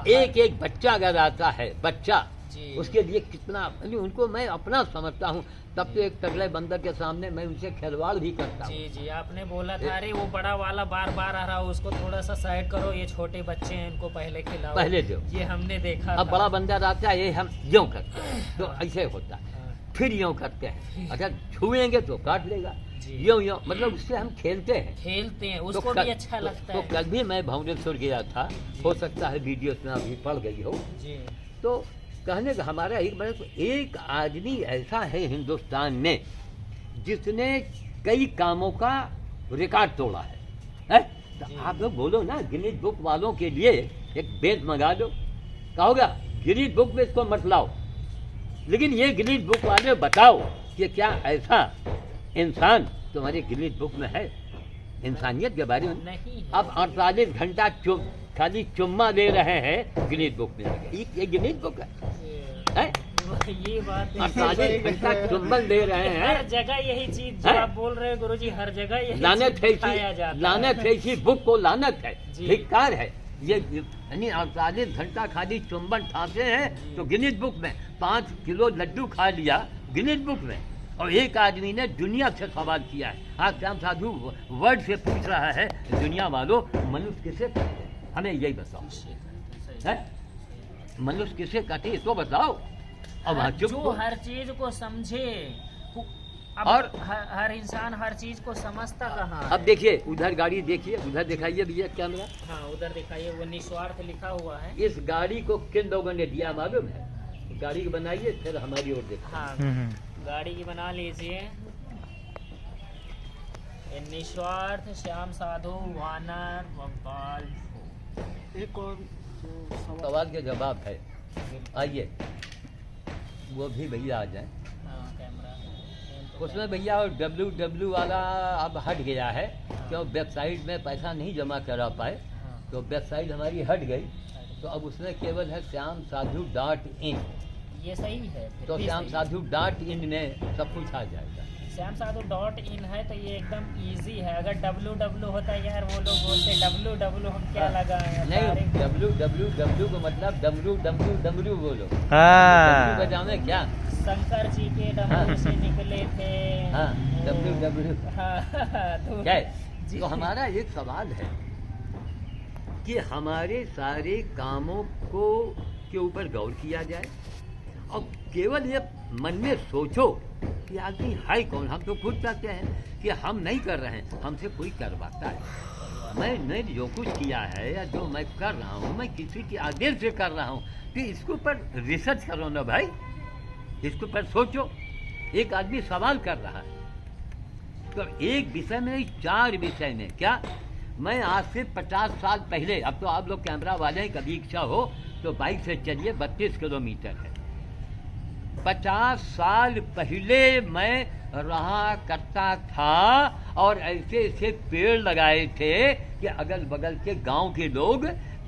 एक एक बच्चा अगर आता है, बच्चा जी। उसके लिए कितना, उनको मैं अपना समझता हूँ, तब तो एक तगड़े बंदर के सामने मैं उनसे खिलवाड़ भी करता हूँ। जी जी, आपने बोला था अरे वो बड़ा वाला बार बार आ रहा, उसको थोड़ा सा साइड करो, ये छोटे बच्चे हैं इनको पहले खिलाओ, पहले दो। ये हमने देखा अब था। बड़ा बंदर आता है, ये हम यूँ करते हैं, तो ऐसे होता है, हाँ, फिर यूँ करते हैं, अगर छुएंगे तो काट लेगा, जी। यूँ यूँ, मतलब उससे हम खेलते हैं। खेलते हैं, तो उसको कल- भी अच्छा लगता तो है। कल भी मैं भुवनेश्वर गया था, हो सकता है वीडियो में अभी पड़ गई हो, जी तो कहने का हमारा एक आदमी ऐसा है हिंदुस्तान में जिसने कई कामों का रिकॉर्ड तोड़ा है? तो आप लोग बोलो ना, गिनीज बुक वालों के लिए एक बेद मंगा दो, कहोगा गिनीज बुक में इसको मत लाओ, लेकिन ये गिनीज बुक वाले बताओ कि क्या ऐसा इंसान तुम्हारे गिनीज बुक में है, इंसानियत के बारे में? नहीं है। अब 48 घंटा खाली चुम्मा ले रहे हैं गिनीज बुक में, ये गिनीज बुक है? ये बात है। 48 घंटा चुम्बन ले रहे हर हैं, जगह यही चीज जो हैं? आप बोल रहे हैं गुरुजी, हर जगह यही लानत चीज है दिखाया जाता इसी, है। लानत है इसी बुक को, लानत है, जी। धिक्कार है ये, यानी 48 घंटा खाली चुम्बन ठासे हैं, तो गिनीज बुक में 5 किलो लड्डू खा लिया गिनीज बुक में, और एक आदमी ने दुनिया से सवाल किया है। आज श्याम साधु वर्ड से पूछ रहा है, दुनिया वालों मनुष्य किसे कहते हैं, हमें यही बताओ, है मनुष्य किसे कहते हैं तो बताओ। अब वहाँ चुप जो हो। हर चीज को समझे, अब और- हर इंसान हर चीज को समझता कहाँ है? अब देखिए उधर गाड़ी देखिए, उधर दिखाइए भैया कैमरा, हाँ उधर दिखाइए, वो निस्वार्थ लिखा हुआ है। इस गाड़ी को किन लोगों ने दिया मालूम है? गाड़ी को बनाइए फिर हमारी ओर देखिए। हाँ गाड़ी की बना लीजिए। ये निस्वार्थ श्याम साधु वानर बब्बाल। एक और जो सवाल के जवाब है, आइए वो भी भैया आ जाए। हाँ कैमरा उसमें भैया और WW वाला अब हट गया है, क्यों वेबसाइट में पैसा नहीं जमा करा पाए, तो वेबसाइट हमारी हट गई, तो अब उसमें केवल है श्यामसाधु.in, ये सही है फिर तो भी सही। श्यामसाधु.in में सब कुछ आ जाएगा। श्याम साधु .in है तो ये एकदम इजी है। अगर WW होता है यार, वो लोग बोलते WW हम क्या लगाए हैं, नहीं, direct WW को मतलब डमरू बोलो, हाँ। डमरू बजाने क्या? शंकर जी के हाँ। डमरू से निकले थे। हाँ, WW। हाँ, तो क्या है? जी। तो हमारा एक सवाल है कि हमारे सारे कामों को के ऊपर गौर किया जाए, और केवल ये मन में सोचो कि आदमी है कौन। हम तो खुद चाहते हैं कि हम नहीं कर रहे हैं, हमसे कोई करवाता है। मैंने जो कुछ किया है या जो मैं कर रहा हूँ, मैं किसी के आदेश से कर रहा हूँ, तो इसके ऊपर रिसर्च करो ना भाई, इसके ऊपर सोचो। एक आदमी सवाल कर रहा है, तो एक विषय में नहीं, 4 विषय में। क्या मैं आज से 50 साल पहले, अब तो आप लोग कैमरा वाले हैं, कभी इच्छा हो तो बाइक से चलिए, 32 किलोमीटर है। 50 साल पहले मैं रहा करता था, और ऐसे ऐसे पेड़ लगाए थे कि अगल बगल के गांव के लोग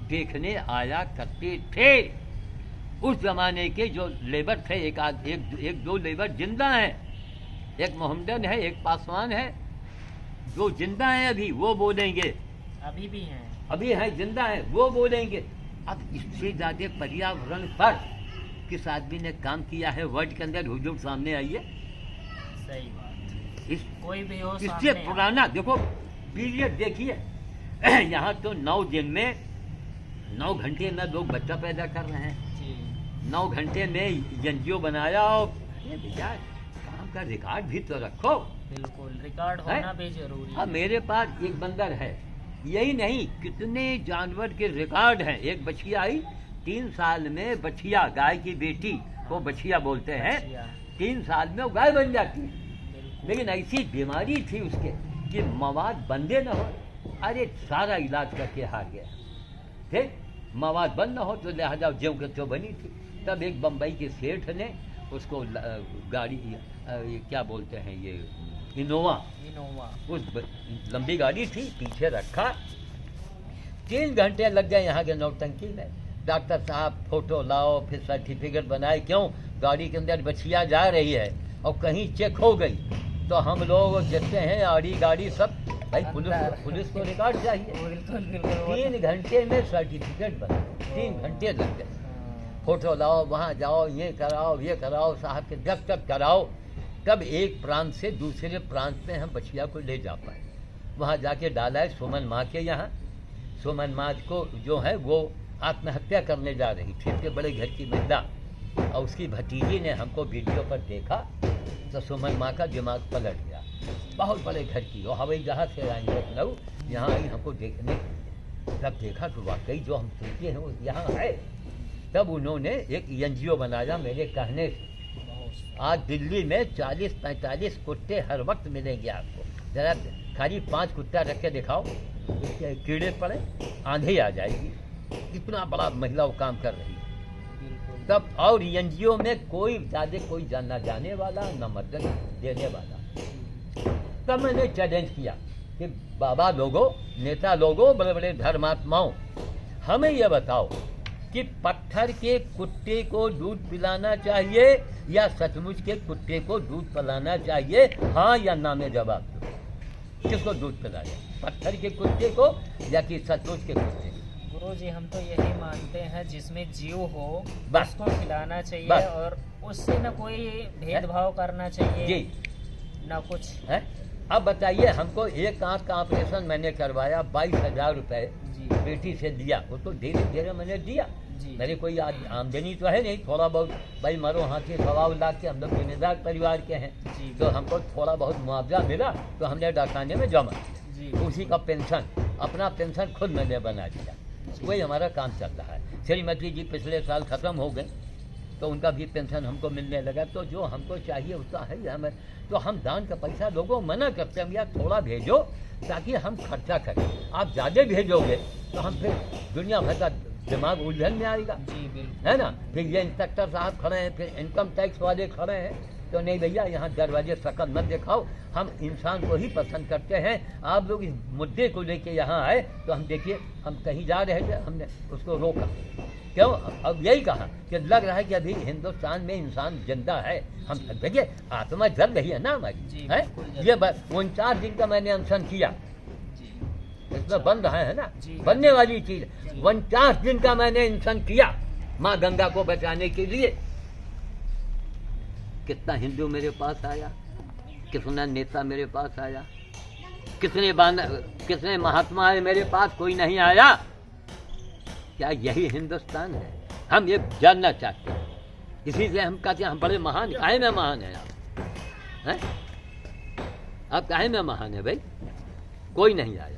देखने आया करते थे। उस जमाने के जो लेबर थे, एक दो लेबर जिंदा हैं, एक मोहम्मदन है, एक पासवान है, जो जिंदा हैं अभी, वो बोलेंगे, अभी भी हैं। अभी है जिंदा है, वो बोलेंगे। अब इससे ज्यादा पर्यावरण पर किस आदमी ने काम किया है वर्ल्ड के अंदर, हुजूर सामने आइए। सही बात। इस कोई भी हो इससे सामने पुराना देखो पीरियड देखिए। यहाँ तो 9 दिन में 9 घंटे में लोग बच्चा पैदा कर रहे हैं, जी 9 घंटे में एनजीओ बनाया और अरे भैया काम का रिकॉर्ड भी तो रखो। बिल्कुल, रिकॉर्ड है? होना भी जरूरी अब है। मेरे पास एक बंदर है, यही नहीं कितने जानवर के रिकॉर्ड हैं। एक बछिया आई 3 साल में, बछिया गाय की बेटी को बछिया बोलते हैं, बछिया। 3 साल में वो गाय बन जाती है। बिल्कुल। लेकिन ऐसी बीमारी थी उसके कि मवाद बंदे न हो, अरे सारा इलाज करके हार गया। ठीक, मवाद बंद न हो तो लिहाजा ज्यों के त्यों बनी थी। तब एक बम्बई के सेठ ने उसको गाड़ी ये क्या बोलते हैं ये इनोवा, उस लंबी गाड़ी थी, पीछे रखा। 3 घंटे लग गए यहाँ के नौटंकी में। डॉक्टर साहब फोटो लाओ, फिर सर्टिफिकेट बनाए, क्यों गाड़ी के अंदर बछिया जा रही है और कहीं चेक हो गई तो हम लोग देखते हैं आड़ी गाड़ी सब, भाई पुलिस को रिकॉर्ड चाहिए। बिल्कुल बिल्कुल। 3 घंटे में सर्टिफिकेट बना, 3 घंटे लग गए। फोटो लाओ, वहाँ जाओ, ये कराओ, साहब के दस्तखत कराओ, तब एक प्रांत से दूसरे प्रांत में हम बछिया को ले जा पाए। वहाँ जाके डाला है सुमन माँ के यहाँ। सुमन माँ को जो है वो आत्महत्या करने जा रही थी, इसके बड़े घर की महिला, और उसकी भतीजी ने हमको वीडियो पर देखा तो सुमन माँ का दिमाग पलट गया। बहुत बड़े घर की, वो हवाई जहाज से आएंगे लखनऊ, यहाँ आई हमको देखने। तब देखा तो वाकई जो हम सुनते हैं वो यहाँ है। तब उन्होंने एक एनजीओ बनाया मेरे कहने से। आज दिल्ली में 40-45 कुत्ते हर वक्त मिलेंगे आपको। जरा खाली 5 कुत्ता रख के दिखाओ, उसके कीड़े पड़े, आंधी आ जाएगी। इतना बड़ा महिला वो काम कर रही है। तब और एनजीओ में कोई ज़्यादा कोई जानना जाने वाला न मदद देने वाला। तब मैंने चैलेंज किया कि बाबा लोगों, नेता लोगों, बड़े बड़े धर्मात्माओं, हमें ये बताओ कि पत्थर के कुत्ते को दूध पिलाना चाहिए या सचमुच के कुत्ते को दूध पिलाना चाहिए? हाँ या ना में जवाब दो। किसको दूध पिलाया, पत्थर के कुत्ते को या कि सचमुच के कुत्ते को? गुरुजी, हम तो यही मानते हैं जिसमें जीव हो बस। उसको खिलाना चाहिए, बस। और उससे न कोई भेदभाव करना चाहिए जी न कुछ है। अब बताइए, हमको एक आँख का ऑपरेशन मैंने करवाया, 22,000 रुपये जी। बेटी से दिया, उसको धीरे धीरे मैंने दिया। जी। मेरी कोई आमदनी तो है नहीं, थोड़ा बहुत भाई मरो हाथी 1.25 लाख के हम लोग जिम्मेदार परिवार के हैं, जी। तो हमको थोड़ा बहुत मुआवजा मिला तो हमने डाकखाने में जमा किया। जी। उसी का पेंशन, अपना पेंशन खुद मैंने बना दिया। वही हमारा काम चल रहा है। श्रीमती जी पिछले साल ख़त्म हो गए तो उनका भी पेंशन हमको मिलने लगा। तो जो हमको चाहिए उसका है हमें। तो हम दान का पैसा लोगों मना करते हैं, यार थोड़ा भेजो ताकि हम खर्चा करें। आप ज़्यादा भेजोगे तो हम फिर दुनिया भर का दिमाग उलझन में आएगा, जी बिल्कुल। है ना। फिर ये इंस्पेक्टर साहब खड़े हैं, फिर इनकम टैक्स वाले खड़े हैं, तो नहीं भैया यहाँ दरवाजे शकल मत दिखाओ, हम इंसान को ही पसंद करते हैं। आप लोग इस मुद्दे को लेके यहाँ आए तो हम देखिए, हम कहीं जा रहे थे, हमने उसको रोका। क्यों? अब यही कहा कि लग रहा है कि अभी हिंदुस्तान में इंसान जिंदा है। हम देखिए आत्मा जल रही है ना हमारी, जी, है। बिल्कुल जल ये 49 दिन का मैंने अनशन किया, इसमें बन रहा है ना, जी। बनने वाली चीज। 49 दिन का मैंने अनशन किया माँ गंगा को बचाने के लिए। कितना हिंदू मेरे पास आया, कितना नेता मेरे पास आया, कितने महात्मा आए मेरे पास, कोई नहीं आया। क्या यही हिंदुस्तान है? हम ये जानना चाहते हैं। इसी से हम कहते हैं हम बड़े महान। काहे में महान है आप, हैं? आप काहे में महान है भाई? कोई नहीं आया।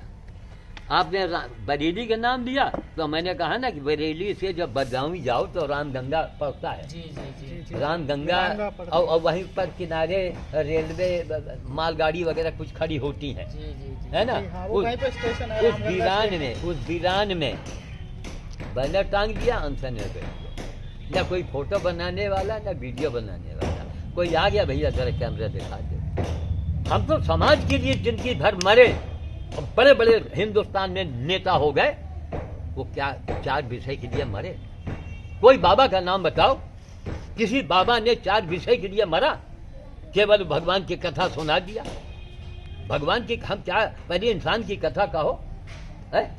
आपने बरेली का नाम दिया तो मैंने कहा ना कि बरेली से जब बदाऊं जाओ तो रामगंगा पड़ता है। जी जी जी। रामगंगा और वहीं पर किनारे रेलवे मालगाड़ी वगैरह कुछ खड़ी होती हैं, जी जी जी। है ना। जी हाँ, वो वहीं पे स्टेशन है, उस वीरान में बैनर टांग दिया, अनशन है बैठ। न कोई फोटो बनाने वाला न वीडियो बनाने वाला, कोई आ गया भैया जरा कैमरा दिखा दे। हम तो समाज के लिए जिंदगी भर मरे, और बड़े बड़े हिंदुस्तान में नेता हो गए, वो क्या 4 विषय के लिए मरे? कोई बाबा का नाम बताओ, किसी बाबा ने 4 विषय के लिए मरा? केवल भगवान की कथा सुना दिया। भगवान की हम क्या, पहले इंसान की कथा कहो, है?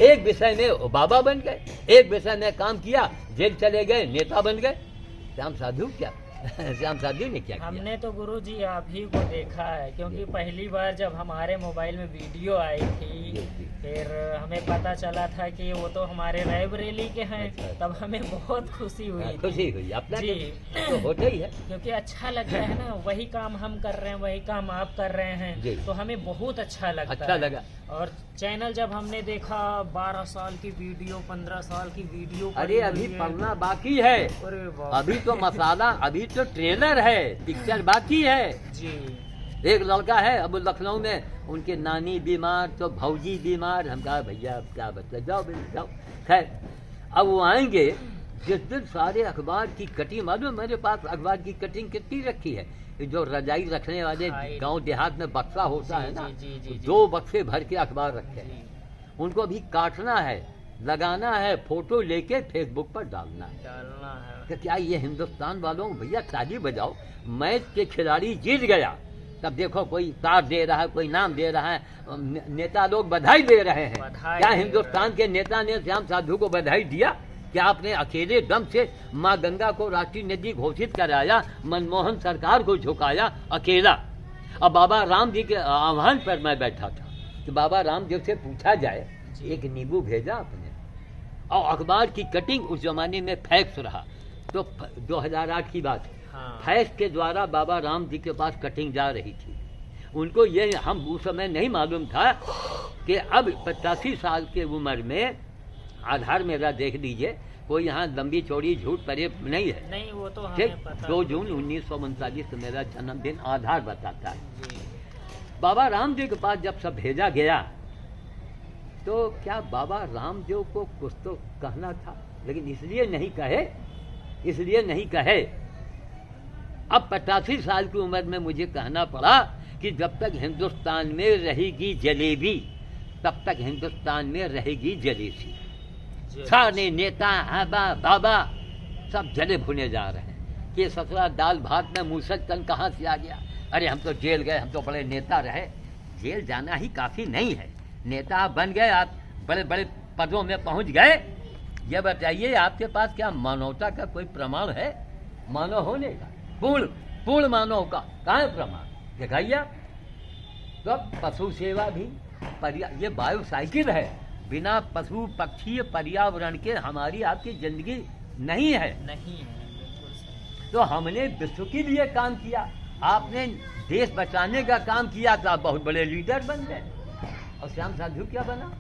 एक विषय में वो बाबा बन गए, एक विषय में काम किया, जेल चले गए, नेता बन गए। हम साधु क्या? श्याम साधु ने क्या किया? हमने तो गुरुजी आप ही को देखा है, क्योंकि पहली बार जब हमारे मोबाइल में वीडियो आई थी, फिर हमें पता चला था कि वो तो हमारे रायबरेली के हैं, तब हमें बहुत खुशी हुई थी। खुशी हुई अपना जी। तो होता ही है। क्योंकि अच्छा लगता है ना, वही काम हम कर रहे हैं, वही काम आप कर रहे जी। हैं, तो हमें बहुत अच्छा लगता अच्छा है। लगा। और चैनल जब हमने देखा 12 साल की वीडियो, 15 साल की वीडियो अरे पड़ी अभी हुई है। पढ़ना बाकी है, अरे वाह। अभी तो मसाला, अभी तो ट्रेलर है, पिक्चर बाकी है। जी। एक लड़का है अब लखनऊ में, उनके नानी बीमार तो भौजी बीमार, हम कहा भैया अब क्या बता, जाओ बेटा जाओ। खैर अब वो आएंगे, जिस दिन सारे अखबार की कटिंग, मालूम मेरे पास अखबार की कटिंग कितनी रखी है, ये जो रजाई रखने वाले हाँ, गांव देहात में बक्सा होता जी, है ना, जी, जी, जी, 2 बक्से भर के अखबार रखे हैं। उनको अभी काटना है, लगाना है, फोटो लेके फेसबुक पर डालना है। डालना है। कि क्या ये हिंदुस्तान वालों भैया ताली बजाओ, मैच के खिलाड़ी जीत गया, तब देखो कोई कार दे रहा है, कोई नाम दे रहा है, नेता लोग बधाई दे रहे हैं। बधाई क्या दे हिंदुस्तान के नेता ने श्याम साधु को बधाई दिया? क्या आपने अकेले दम से माँ गंगा को राष्ट्रीय नदी घोषित कराया, मनमोहन सरकार को झुकाया अकेला? अब बाबा राम जी के आह्वान पर मैं बैठा था कि बाबा राम जी से पूछा जाए, एक नींबू भेजा आपने, और अखबार की कटिंग उस जमाने में फैक्स रहा, तो 2008 की बात है, हाँ। फैक्स के द्वारा बाबा राम जी के पास कटिंग जा रही थी। उनको ये हम उस समय नहीं मालूम था कि अब 85 साल के उम्र में, आधार मेरा देख लीजिए, कोई यहाँ लंबी चौड़ी झूठ परे नहीं है। नहीं, वो तो ठीक, हमें पता। 2 जून 1939 मेरा जन्मदिन आधार बताता है। जी। बाबा रामदेव के पास जब सब भेजा गया, तो क्या बाबा रामदेव को कुछ तो कहना था, लेकिन इसलिए नहीं कहे। अब 85 साल की उम्र में मुझे कहना पड़ा कि जब तक हिंदुस्तान में रहेगी जलेबी, तब तक हिंदुस्तान में रहेगी जलेसी। सारे नेता बाबा सब जले भुने जा रहे हैं कि ससुरा दाल भात में मूसकन कहाँ से आ गया। अरे हम तो जेल गए, हम तो बड़े नेता रहे। जेल जाना ही काफी नहीं है, नेता आप बन गए, आप बड़े बड़े पदों में पहुंच गए। ये बताइए आपके पास क्या मानवता का कोई प्रमाण है? मानव होने का, पूर्ण मानव का कहाँ है प्रमाण? दिखाइए। तो पशु सेवा भी ये वायु साइकिल है, बिना पशु पक्षी पर्यावरण के हमारी आपकी जिंदगी नहीं है। नहीं है, बिल्कुल सही। तो हमने विश्व के लिए काम किया, आपने देश बचाने का काम किया, तो आप बहुत बड़े लीडर बन गए। और श्याम साधु क्या बना?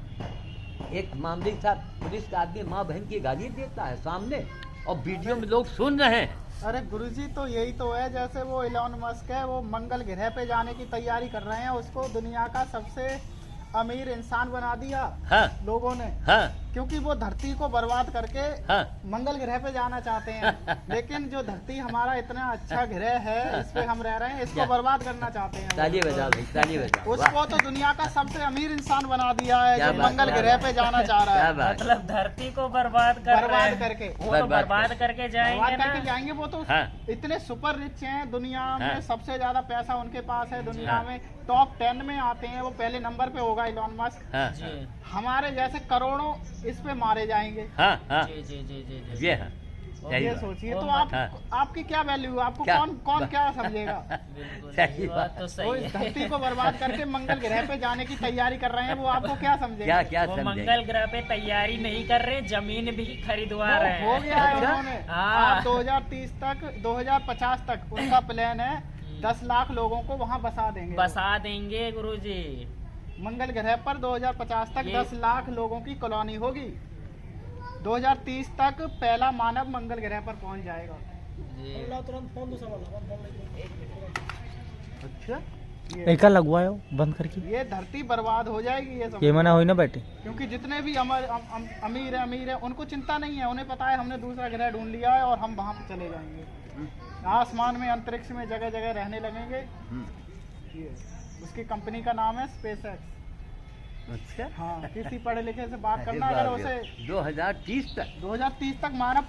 एक मामले के साथ पुलिस का आदमी माँ बहन की गाली देता है सामने, और वीडियो में लोग सुन रहे हैं। अरे गुरुजी, तो यही तो है, जैसे वो इलॉन मस्क है, वो मंगल ग्रह पे जाने की तैयारी कर रहे हैं, उसको दुनिया का सबसे अमीर इंसान बना दिया हाँ लोगों ने, हाँ क्योंकि वो धरती को बर्बाद करके हाँ मंगल ग्रह पे जाना चाहते हैं। लेकिन जो धरती हमारा इतना अच्छा ग्रह है, इस पे हम रह रहे हैं, इसको बर्बाद करना चाहते हैं। ताली बजाओ भाई, ताली बजाओ। उसको तो दुनिया का सबसे अमीर इंसान बना दिया है, क्या जो बात, मंगल क्या ग्रह बात। पे जाना चाह रहा क्या है। बात। मतलब धरती को बर्बाद करके वो तो बर्बाद बर्बाद करके जाएंगे बर्बाद ना। करके जाएंगे। वो तो हाँ। इतने सुपर रिच हैं, दुनिया हाँ। में सबसे ज्यादा पैसा उनके पास है, दुनिया हाँ। में टॉप 10 में आते हैं, वो पहले नंबर पे होगा इलॉन मस्क। हाँ जी हमारे जैसे करोड़ों इस पे मारे जाएंगे। हाँ हाँ जी जी जी जी जी। ये है और सही ये बात। सोचिए वो तो मत- आप आपकी क्या वैल्यू, आपको क्या? कौन क्या समझेगा? बिल्कुल सही ये बात तो वो सही इस है। धरती को बर्बाद करके मंगल ग्रह पे जाने की तैयारी कर रहे हैं, वो आपको क्या समझेगा? क्या क्या वो समझेंगे? मंगल ग्रह पे तैयारी नहीं कर रहे, जमीन भी खरीदवा वो रहे हैं। हो गया है अच्छा? उन्होंने। हाँ। आप 2030 तक 2050 तक उनका प्लान है, 10 लाख लोगों को वहाँ बसा देंगे। बसा देंगे गुरुजी। मंगल ग्रह पर 2050 तक ये- 10 लाख लोगों की कॉलोनी होगी। 2030 तक पहला मानव मंगल ग्रह पर पहुंच जाएगा। अच्छा एका लगवायो बंद करके ये धरती बर्बाद हो जाएगी, ये ये समझ। मना हुई ना बैठे। क्योंकि जितने भी अमीर है उनको चिंता नहीं है, उन्हें पता है हमने दूसरा ग्रह ढूंढ लिया है और हम वहां चले जाएंगे। आसमान में, अंतरिक्ष में जगह जगह रहने लगेंगे। ये उसकी कंपनी का नाम है स्पेस एक्स। अच्छा हाँ, किसी पढ़े लिखे से बात अरे करना, अगर बाप रे, उसे 2030 तक। 2030 तक मानव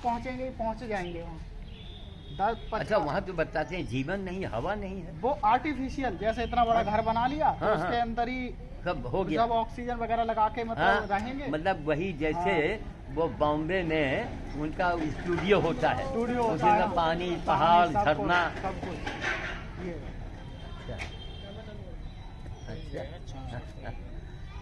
पहुंच जाएंगे वहाँ। अच्छा वहाँ तो बताते हैं जीवन नहीं, हवा नहीं है। वो आर्टिफिशियल, जैसे इतना बड़ा घर बना लिया तो हाँ, उसके हाँ। अंदर ही सब हो गया। जब ऑक्सीजन वगैरह लगा के मतलब रहेंगे, मतलब वही जैसे वो बॉम्बे में उनका स्टूडियो होता है, स्टूडियो होता उसी है, में पानी, पहाड़, सब कुछ, झरना। सब कुछ ये। अच्छा।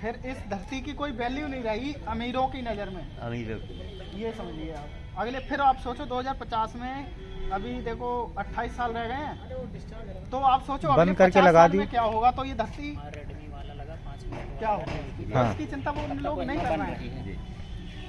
फिर इस धरती की कोई वैल्यू नहीं रही अमीरों की नज़र में, अमीरों की। ये समझिए आप। अगले फिर आप सोचो 2050 में, अभी देखो 28 साल रह गए हैं, तो आप सोचो अगले बंद करके 50 लगा साल दी। में क्या होगा, तो ये धरती रेडमी वाला लगा 5 मिनट क्या होगा, हाँ। इसकी चिंता वो लोग नहीं कर रहे हैं। जी।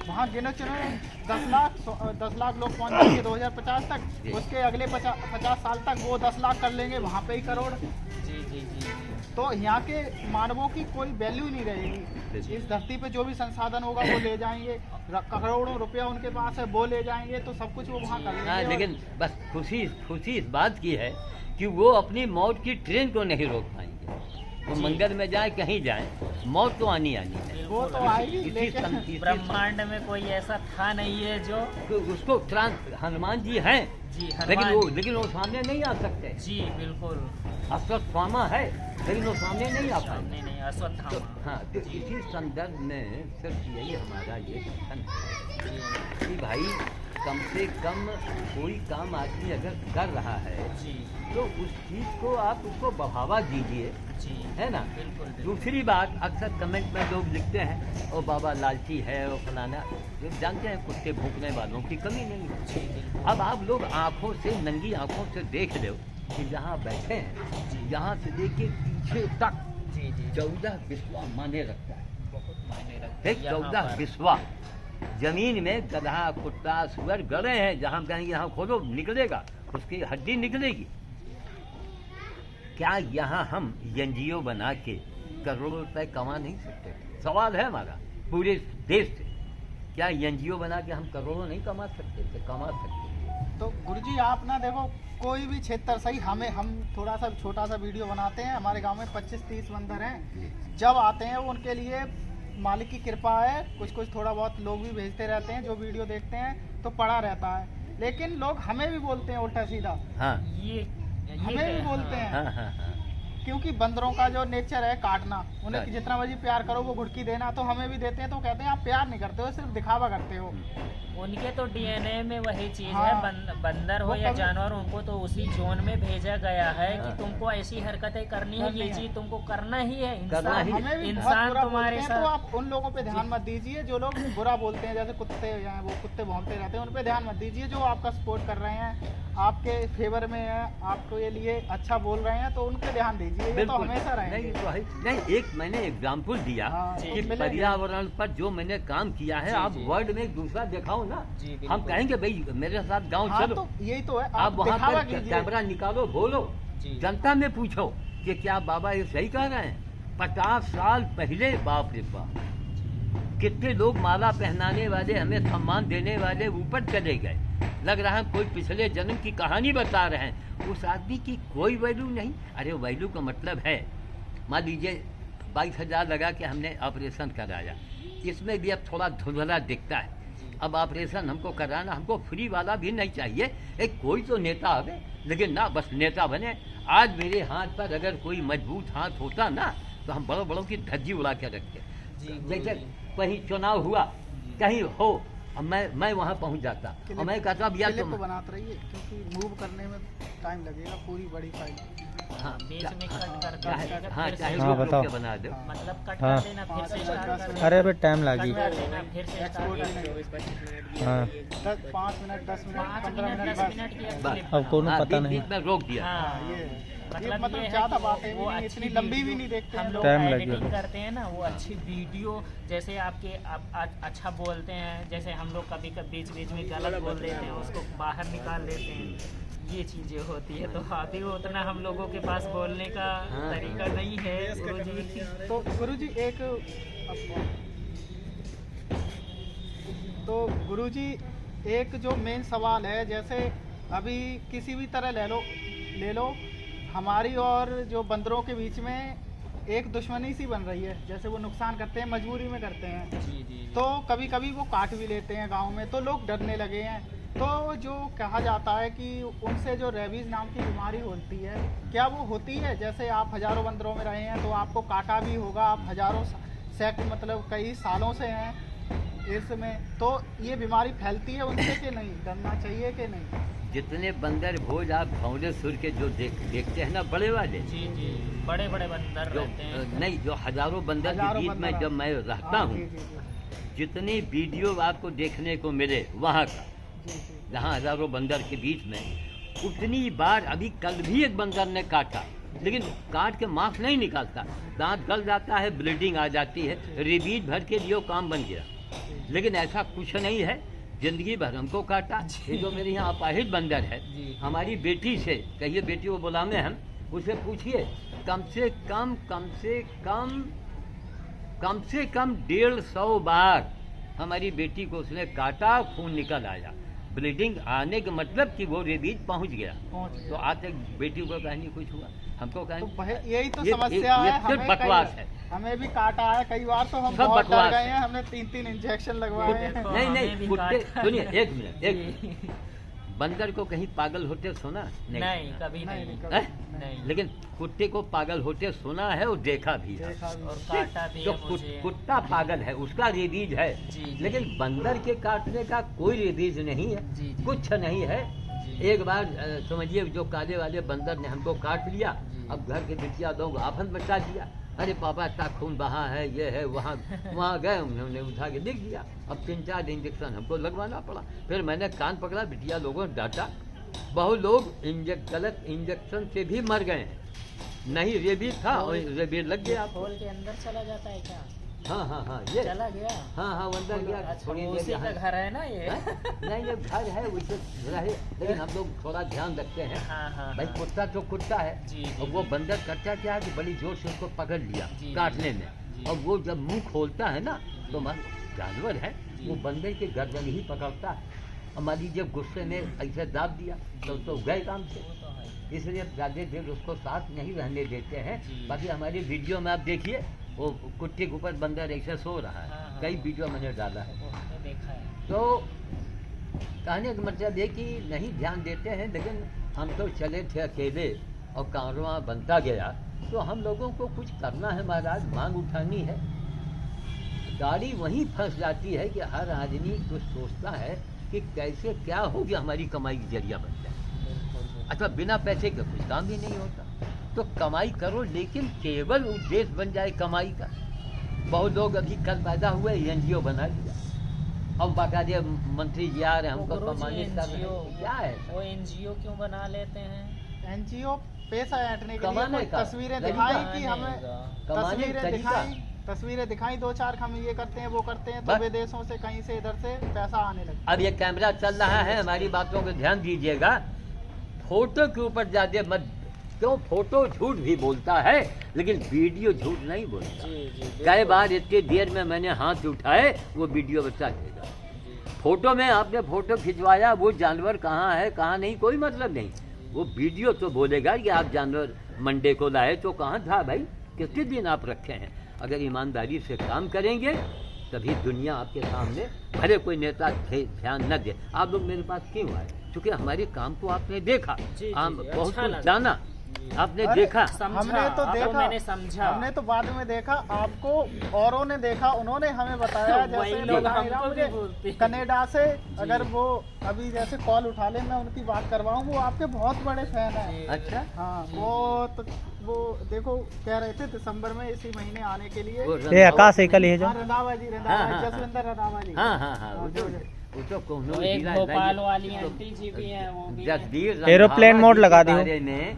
वहाँ गिने चुने 10 लाख लोग पहुँच जाएंगे 2050 तक, जी। उसके अगले 50 साल तक वो 10 लाख कर लेंगे, वहाँ पे ही करोड़। जी जी जी तो यहाँ के मानवों की कोई वैल्यू नहीं रहेगी। इस धरती पे जो भी संसाधन होगा वो ले जाएंगे, करोड़ों रुपया उनके पास है वो ले जाएंगे, तो सब कुछ वो वहाँ कर लेंगे। हाँ, और- लेकिन बस खुशी इस बात की है कि वो अपनी मौत की ट्रेन को नहीं रोक पाएंगे। वो मंगल में जाए, कहीं जाए, मौत तो आनी है। वो तो आएगी, लेकिन ब्रह्मांड में कोई ऐसा था नहीं है जो तो उसको हनुमान जी हैं, जी लेकिन वो सामने नहीं आ सकते। जी बिल्कुल अश्वत्थामा है, लेकिन वो सामने नहीं आ पाएंगे। नहीं नहीं तो अश्वत्थामा हाँ, तो इसी संदर्भ में सिर्फ यही हमारा ये कथन है कि भाई कम से कम कोई काम आदमी अगर कर रहा है जी तो उस चीज़ को आप उसको बढ़ावा दीजिए, जी है ना। बिल्कुल बिल्कुल। दूसरी बात, अक्सर कमेंट में लोग लिखते हैं ओ बाबा लालची है, वो फलाना। जो जानते हैं कुत्ते भूखने वालों की कमी नहीं है। अब आप लोग आंखों से, नंगी आंखों से देख लो कि जहाँ बैठे हैं, यहाँ से लेके पीछे तक जी जी 14 बिस्वा माने रखता है। बहुत मायने रखते हैं। 14 यहाँ पर बिस्वा जमीन में गधा, कुत्ता, सुअर गड़े हैं, जहाँ कहेंगे यहाँ खोलो निकलेगा, उसकी हड्डी निकलेगी। क्या यहाँ हम एनजीओ बना के करोड़ों रुपए कमा नहीं सकते? सवाल है हमारा पूरे देश से, क्या एनजीओ बना के हम करोड़ों नहीं कमा सकते? तो कमा सकते। तो गुरुजी आप ना देखो, कोई भी क्षेत्र सही, हम थोड़ा सा छोटा सा वीडियो बनाते हैं, हमारे गांव में 25-30 बंदर हैं, जब आते हैं वो उनके लिए मालिक की कृपा है, कुछ थोड़ा बहुत लोग भी भेजते रहते हैं, जो वीडियो देखते हैं तो पड़ा रहता है, लेकिन लोग हमें भी बोलते हैं उल्टा सीधा, हाँ ये हमें भी बोलते हैं, हाँ हाँ हाँ। क्योंकि बंदरों का जो नेचर है काटना, उन्हें काट। जितना मर्जी प्यार करो वो घुटकी देना, तो हमें भी देते हैं, तो कहते हैं आप प्यार नहीं करते हो, सिर्फ दिखावा करते हो। उनके तो डीएनए में वही चीज हाँ। है, बंदर हो वो या कभी- जानवर, उनको तो उसी जोन में भेजा गया है हाँ। कि तुमको ऐसी हरकतें करनी है, ये चीज तुमको करना ही है। करना ही है। हमें भी बहुत इंसान बुरा तुम्हारे बोलते हैं, तो साथ आप उन लोगों पे ध्यान मत दीजिए जो लोग बुरा बोलते हैं, जैसे कुत्ते या वो कुत्ते भौंकते रहते हैं, उन पे ध्यान मत दीजिए। जो आपका सपोर्ट कर रहे हैं, आपके फेवर में है, आपको ये लिए अच्छा बोल रहे हैं, तो उन पे ध्यान दीजिए, ये तो हमेशा नहीं, रहेंगे। तो है नहीं। एक मैंने एग्जाम्पल दिया हाँ, कि मिलेंगे। पर्यावरण पर जो मैंने काम किया है, जी, आप जी। वर्ड में एक दूसरा दिखाओ ना। जी, बिल्कुल। हम कहेंगे भाई मेरे साथ गांव हाँ, चलो, तो यही तो है, आप वहाँ दिखावा पर कीजिए। कैमरा निकालो, बोलो, जी। जनता में पूछो कि क्या बाबा ये सही कह रहे हैं? 50 साल पहले, बाप रे बाप, कितने लोग माला पहनाने वाले, हमें सम्मान देने वाले ऊपर चले गए। लग रहा है कोई पिछले जन्म की कहानी बता रहे हैं। उस आदमी की कोई वैल्यू नहीं। अरे वैल्यू का मतलब है, मान लीजिए 22,000 लगा के हमने ऑपरेशन कराया, इसमें भी अब थोड़ा धुंधला दिखता है। अब ऑपरेशन हमको कराना, हमको फ्री वाला भी नहीं चाहिए, एक कोई तो नेता आवे, लेकिन ना बस नेता बने। आज मेरे हाथ पर अगर कोई मजबूत हाथ होता ना, तो हम बड़ों बड़ों की धज्जी उड़ा के रखते। जैसे कहीं चुनाव हुआ, कहीं हो, अब मैं वहाँ पहुँच जाता और मैं कहता अब यार क्लिप तुम बनाते रहिए, क्योंकि मूव करने में टाइम लगेगा, पूरी बड़ी फाइल। हाँ, बीच में कट कर चाहे देना, हाँ फिर से चाहे हाँ, रोक बताओ। के बना दो। मतलब कट हाँ। कर देना, फिर से 5 स्टार्ट कर मिनट, देना। अरे अबे टाइम कट लागी। कर देना, फिर से एक्सपोर्ट स्टार्ट नहीं। 24-25 हाँ। 5 मिनट, 10 मिनट, 5 15 मिनट मिनट 10 बस। मिनट की बस। क्लिप अब कोनो हाँ, पता बीच नहीं। बीच में रोक दिया। हाँ, ये मतलब मतलब ये है ज्यादा कि बातें वो भी नहीं, अच्छी इतनी लंबी भी वीडियो- नहीं देखते हम हैं लोग टाइम लगेगा। एडिटिंग करते हैं ना, वो अच्छी वीडियो, जैसे आपके आप अच्छा बोलते हैं, जैसे हम लोग कभी कभी बीच में गलत बोल देते हैं, उसको बाहर निकाल लेते हैं, ये चीजें होती है। तो अभी उतना हम लोगों के पास बोलने का हाँ। तरीका नहीं है गुरुजी। तो गुरुजी एक जो मेन सवाल है, जैसे अभी किसी भी तरह ले लो हमारी और जो बंदरों के बीच में एक दुश्मनी सी बन रही है, जैसे वो नुकसान करते हैं, मजबूरी में करते हैं, जी जी तो कभी कभी वो काट भी लेते हैं गांव में, तो लोग डरने लगे हैं। तो जो कहा जाता है कि उनसे जो रेबीज नाम की बीमारी होती है, क्या वो होती है? जैसे आप हजारों बंदरों में रहे हैं तो आपको काटा भी होगा, आप हजारों मतलब कई सालों से हैं इसमें, तो ये बीमारी फैलती है उनसे कि नहीं, डरना चाहिए कि नहीं? जितने बंदर भोज आप भौरे सुर के जो देखते हैं ना, बड़े वाले, जी जी, बड़े बड़े बंदर जो रहते हैं। नहीं, जो हजारों बंदर के हजारों बीच में बंदर, जब मैं रहता हाँ, हूँ, जी, जी, जी, जितनी वीडियो आपको देखने को मिले वहाँ का, जी, जी। जहाँ हजारों बंदर के बीच में, उतनी बार अभी कल भी एक बंदर ने काटा, लेकिन काट के मांस नहीं निकालता, दांत गल जाता है, ब्लीडिंग आ जाती है, रेबीज भर के लिए काम बन गया। लेकिन ऐसा कुछ नहीं है, जिंदगी भर हमको काटा। ये जो मेरे यहाँ अपाहिज बंदर है, हमारी बेटी से कहिए, बेटी को बुलाने हम, उसे पूछिए, कम से कम 150 बार हमारी बेटी को उसने काटा, खून निकल आया, ब्लीडिंग आने का मतलब कि वो रेबीज पहुंच गया। तो आज तक बेटी को कहनी कुछ हुआ, हमको तो कहनी, यही तो ये समस्या है। सिर्फ हमें बकवास है। हमें भी काटा है कई बार, तो हम सब बहुत डर बकवास गए है। हैं, हमने 3 इंजेक्शन लगवाए हैं। देखो, नहीं हमें नहीं, भी कुत्ते काटा। सुनिए, एक मिनट, बंदर को कहीं पागल होते सुना नहीं, कभी नहीं, नहीं, कभी हैं? नहीं। लेकिन कुत्ते को पागल होते सुना है और देखा भी है। देखा भी और है। काटा भी जो है मुझे। कुत्ता पागल है उसका रेबीज है, जी, जी। लेकिन बंदर के काटने का कोई रेबीज नहीं है, जी, जी। कुछ नहीं है। जी। एक बार समझिए, जो काले वाले बंदर ने हमको काट लिया, जी। अब घर के बिटिया दो आफत मचा दिया, अरे पापा इतना खून बहा है, ये है, वहाँ गए, उन्होंने उठा के देख दिया। अब 3-4 इंजेक्शन हमको लगवाना पड़ा। फिर मैंने कान पकड़ा, बिटिया लोगों ने डांटा, बहुत लोग गलत इंजेक्शन से भी मर गए हैं। नहीं रेबीज था और रेबीज लग गया। खोल के अंदर चला जाता है क्या? हाँ, ये चला गया। हाँ अंदर गया। अच्छा, थोड़ी वो देर उसी का यहाँ- घर है ना ये? नहीं घर है, उसे रहे, लेकिन हम लोग थोड़ा ध्यान रखते हैं। हाँ, भाई हाँ। कुत्ता तो कुत्ता है, जी, जी, और वो जी। बंदर करता क्या है कि बड़ी जोर से उसको पकड़ लिया जी, काटने जी, में, जी। और वो जब मुंह खोलता है ना, तो मान जानवर है, जी। वो बंदर के गर्दन ही पकड़ता है। और मान लीजिए गुस्से में ऐसे दाब दिया तो गए काम से। वो तो है। इसलिए ज़्यादा देर उसको साथ नहीं रहने देते हैं। जी। बाकी हमारी वीडियो में आप देखिए, वो कुत्ते के ऊपर बंदर ऐसे सो रहा है, हाँ, कई हाँ। वीडियो मैंने डाला है। वो हमने देखा है। तो कहने का मतलब ये कि नहीं ध्यान देते हैं, लेकिन हम तो चले थे अकेले और कारवां बनता गया, तो हम लोगों को कुछ करना है महाराज, मांग उठानी है। गाड़ी वहीं फंस जाती है कि हर आदमी कुछ सोचता है कि कैसे क्या हो कि हमारी कमाई का जरिया बन जाए। अच्छा, बिना पैसे के कुछ काम भी नहीं होता, तो कमाई करो, लेकिन केवल उद्देश्य बन जाए कमाई का। बहुत लोग अभी कल पैदा हुए, एनजीओ बना लिया, अब बाकायदे मंत्री जी आ रहे हैं, हमको वो गुरुजी सम्मानित कर रहे NGO, हैं। क्या है वो एनजीओ क्यों बना लेते हैं? एनजीओ पैसा ऐंठने के लिए कमाने कोई का तस्वीरें तरीका, दिखाई कि कमाने हमें का। कमाने का तरीका। तस्वीरें दिखाई 2-4 हम ये करते हैं वो करते हैं, तो बस। विदेशों से कहीं से इधर से पैसा आने लगता अब ये कैमरा चल रहा है, हमारी बातों को ध्यान दीजिएगा। फोटो के ऊपर ज्यादा मत, क्यों, फोटो झूठ भी बोलता है, लेकिन वीडियो झूठ नहीं बोलता। कई बार इतनी देर में मैंने हाथ उठाए, वो वीडियो बचा देगा। फोटो में आपने फोटो खिंचवाया, वो जानवर कहाँ है कहाँ नहीं, कोई मतलब नहीं। वो वीडियो तो बोलेगा कि आप जानवर मंडे को लाए तो कहाँ था भाई, कितने दिन आप रखे हैं। अगर ईमानदारी से काम करेंगे तभी दुनिया आपके सामने, भले कोई नेता ध्यान न दे। आप लोग मेरे पास क्यों आए? क्योंकि हमारे काम को आपने देखा, जी, आप जी, बहुत अच्छा कुछ लगा। जाना, आपने अरे, देखा। समझा, हमने तो आपको देखा, मैंने समझा। हमने तो बाद में देखा, आपको औरों ने देखा, उन्होंने हमें बताया। वही जैसे लोग बताया हमको भी मुझे बोलते हैं। कनाडा से, अगर वो अभी जैसे कॉल उठा ले, मैं उनकी बात करवाऊं, वो आपके बहुत बड़े फैन हैं। अच्छा, हाँ, वो देखो कह रहे थे दिसंबर में इसी महीने आने के लिए। वो ये आकाश एकल है जो हाँ, रंधावा जी, हाँ, जसविंदर रंधावा जी। हाँ, वो तो वो एक भोपाल वाली आंटी जी भी हैं, वो भी हैं। जसबीर एरोप्लेन रंधावा मोड जी लगा के दियो। बारे में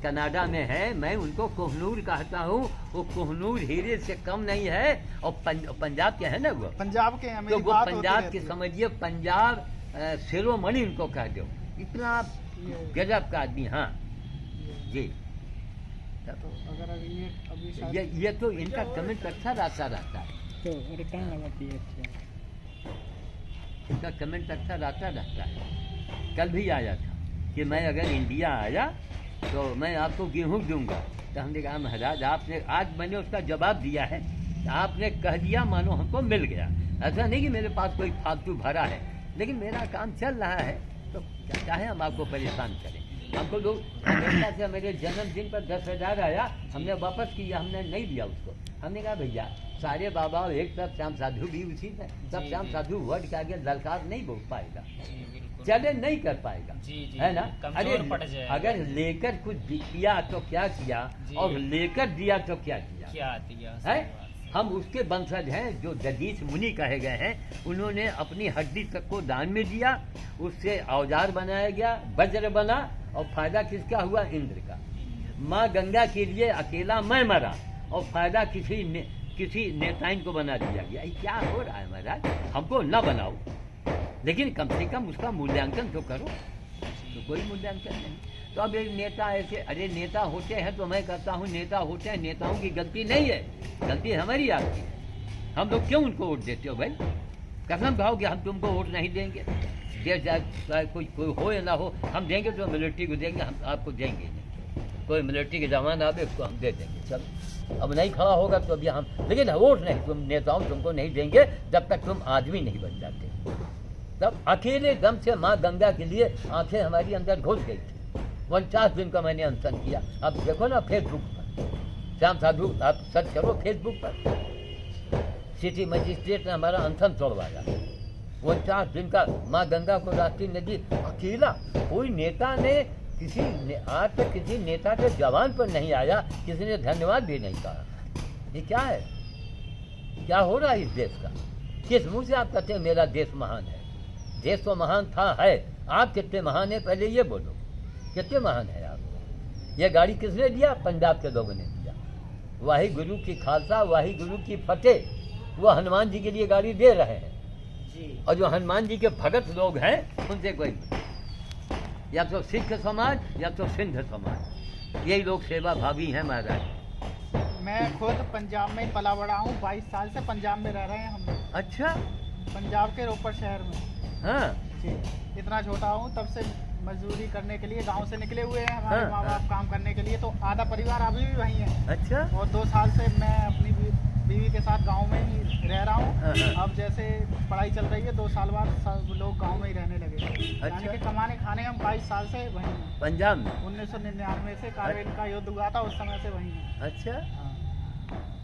कनाडा में है, मैं उनको कोहनूर कहता हूँ। वो कोहनूर हीरे से कम नहीं है, और पंजाब के है ना वो, पंजाब के हैं, तो मेरी वो बात होती पंजाब रहती के है। समझिए, पंजाब शिरोमणि उनको कह दो, इतना गजब का आदमी। हाँ जी, तो अगर ये अभी शायद ये तो इनका कमेंट अच्छा रहता है, इनका कमेंट अच्छा रहता है। कल भी आया था कि मैं अगर इंडिया आया तो मैं आपको गेहूँ दूंगा, तो हमने कहा महाराज आपने, आज मैंने उसका जवाब दिया है, आपने कह दिया मानो हमको मिल गया। ऐसा नहीं कि मेरे पास कोई फालतू भरा है, लेकिन मेरा काम चल रहा है, तो चाहे हम आपको परेशान करें। हमको लोग अमेरिका से मेरे जन्मदिन पर 10,000 आया, हमने वापस किया, हमने नहीं दिया उसको। हमने कहा भैया सारे बाबा एक तरफ श्याम साधु भी उसी में, सब श्याम साधु वर्ड के आगे ललकार नहीं बोल पाएगा, चले नहीं कर पाएगा, है ना। अरे अगर लेकर कुछ किया तो क्या किया, और लेकर दिया तो क्या किया है। हम उसके वंशज हैं जो जगदीश मुनि कहे गए हैं। उन्होंने अपनी हड्डी तक को दान में दिया, उससे औजार बनाया गया, वज्र बना, और फायदा किसका हुआ, इंद्र का। माँ गंगा के लिए अकेला मैं मरा, और फायदा किसी नेताइन को बना दिया गया। ये क्या हो रहा है महाराज, हमको न बनाओ, लेकिन कम से कम उसका मूल्यांकन तो करो। तो कोई मूल्यांकन नहीं। तो अब एक नेता ऐसे, अरे नेता होते हैं तो मैं कहता हूँ नेता होते हैं, नेताओं की गलती नहीं है, गलती हमारी आपकी है। हम लोग क्यों उनको वोट देते हो भाई? कसम खाओ कि हम तुमको वोट नहीं देंगे, कोई हो या ना हो, हम देंगे तो मिलिट्री को देंगे, हम आपको देंगे नहीं। कोई मिलिट्री के जवान आवे उसको हम दे देंगे, चलो। अब नहीं खड़ा होगा तो अभी हम, लेकिन वोट नहीं, तुम नेताओं तुमको नहीं देंगे जब तक तुम आदमी नहीं बन जाते। तब अकेले दम से माँ गंगा के लिए आंखें हमारी अंदर घुस गई थी। 49 दिन का मैंने अनशन किया। अब देखो ना फेसबुक पर, श्याम साधु आप सर्च करो फेसबुक पर, सिटी मजिस्ट्रेट ने हमारा अनशन तोड़वाया। 49 दिन का माँ गंगा को राष्ट्रीय नदी, अकेला कोई नेता ने आज तक किसी नेता के जवान पर नहीं आया, किसी ने धन्यवाद भी नहीं कहा। ये क्या है, क्या हो रहा है इस देश का? किस मुंह से आप कहते हैं मेरा देश महान है? देश तो महान था, है। आप कितने महान है पहले ये बोलो, कितने महान है आप? ये गाड़ी किसने दिया? पंजाब के लोगों ने दिया। वाही गुरु की खालसा, वाही गुरु की फतेह, वो हनुमान जी के लिए गाड़ी दे रहे हैं। और जो हनुमान जी के भगत लोग हैं उनसे कोई, या तो सिख समाज या तो सिंध समाज, यही लोग सेवा भावी हैं महाराज। मैं खुद पंजाब में पला बड़ा हूँ, 22 साल से पंजाब में रह रहे हैं हम लोग। अच्छा, पंजाब के रोपड़ शहर में। हाँ जी, इतना छोटा हूँ तब से मजदूरी करने के लिए गांव से निकले हुए हैं हमारे माँ बाप काम करने के लिए, तो आधा परिवार अभी भी वहीं है। अच्छा। और 2 साल से मैं अपनी बीवी के साथ गांव में ही रह रहा हूँ। अब जैसे पढ़ाई चल रही है, 2 साल बाद सब लोग गांव में ही रहने लगे। अच्छा। यानी कि कमाने खाने हम 22 साल से वहीं हैं पंजाब में। 1999 से कारगिल का युद्ध हुआ था, उस समय से वहीं हैं। अच्छा।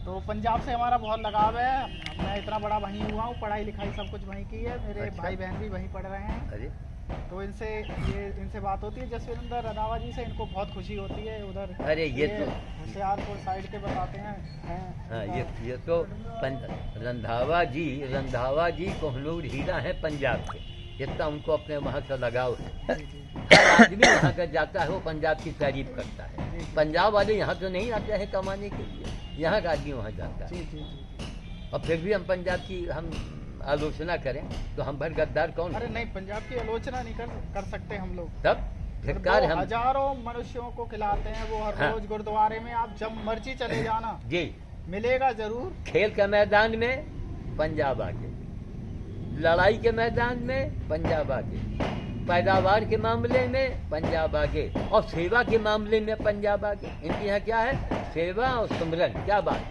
तो पंजाब से हमारा बहुत लगाव है। मैं इतना बड़ा वहीं हुआ हूँ, पढ़ाई लिखाई सब कुछ वहीं की है, मेरे भाई बहन भी वहीं पढ़ रहे हैं। अरे तो इनसे बात होती है जसविंदर रंधावा जी से, इनको बहुत खुशी होती है उधर। अरे ये तो होशियारपुर साइड के बताते हैं। हाँ, ये तो रंधावा जी कोहनूर हीरा है पंजाब के, इतना उनको अपने वहाँ से लगाव है। आदमी यहाँ का जाता है वो पंजाब की तारीफ करता है। पंजाब वाले यहाँ तो नहीं आते हैं कमाने के लिए, यहाँ का आदमी वहाँ जाता है। और फिर भी हम पंजाब की हम आलोचना करें तो हम भर गद्दार कौन? अरे नहीं, पंजाब की आलोचना नहीं कर सकते हम लोग। तब धिक्कार हम हजारों मनुष्यों को खिलाते हैं वो हर रोज गुरुद्वारे में। आप जब मर्जी चले जाना जी, मिलेगा जरूर। खेल के मैदान में पंजाब आगे, लड़ाई के मैदान में पंजाब आगे, पैदावार के मामले में पंजाब आगे, और सेवा के मामले में पंजाब आगे। इनके यहाँ क्या है? सेवा और सुमरन। क्या बात,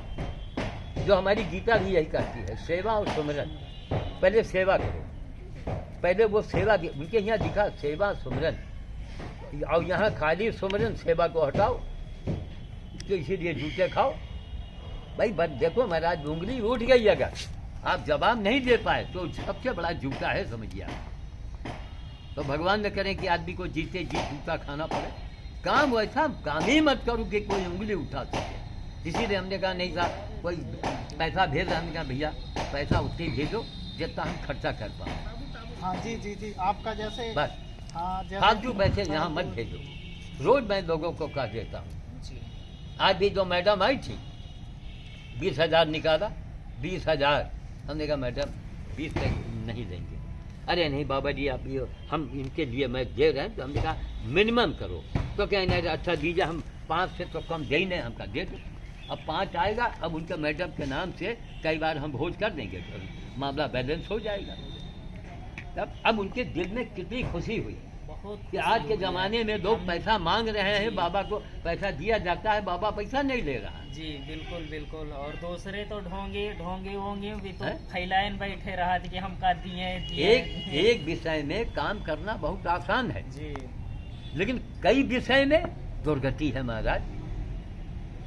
जो हमारी गीता भी यही कहती है, सेवा और सुमरन। पहले सेवा करो, पहले वो सेवा, उनके यहाँ दिखा सेवा सुमरन, और यहाँ खाली सुमरन, सेवा को हटाओ, तो इसीलिए जूते खाओ। भाई बस देखो महाराज, उंगली उठ गई, अगर आप जवाब नहीं दे पाए तो सबसे बड़ा जूता है, समझिए आप। तो भगवान न करें कि आदमी को जीते जी जूता खाना पड़े। काम वैसा काम ही मत करो कि कोई उंगली उठा सके। इसीलिए हमने कहा नहीं साहब, कोई पैसा भेज रहा, हमने कहा भैया पैसा उतने ही भेजो जितना हम खर्चा कर पाओ। हाँ जी जी जी, आपका जैसे बस फालतू पैसे यहाँ मत भेजो। रोज मैं लोगों को कह देता हूँ। आज भी जो मैडम आई थी, 20,000 निकाला, 20,000। हमने कहा मैडम 20 नहीं देंगे। अरे नहीं बाबा जी, आप ये हम इनके लिए मैं दे रहे हैं, तो हमने कहा मिनिमम करो। तो कहने अच्छा दीजिए, हम 5 से तो कम दे ही नहीं। हमका दे दो, अब 5 आएगा। अब उनके मैडम के नाम से कई बार हम भोज कर देंगे, मामला बैलेंस हो जाएगा। तब अब उनके दिल में कितनी खुशी हुई, बहुत कि आज के ज़माने में लोग पैसा मांग रहे हैं, बाबा को पैसा दिया जाता है, बाबा पैसा नहीं ले रहा। जी बिल्कुल बिल्कुल। और दूसरे तो ढोंगे वोंगे भी तो हैं? फैलाइन बैठे रहा कि हम कर दिए एक विषय में काम करना बहुत आसान है, जी लेकिन कई विषय में दुर्गति है महाराज,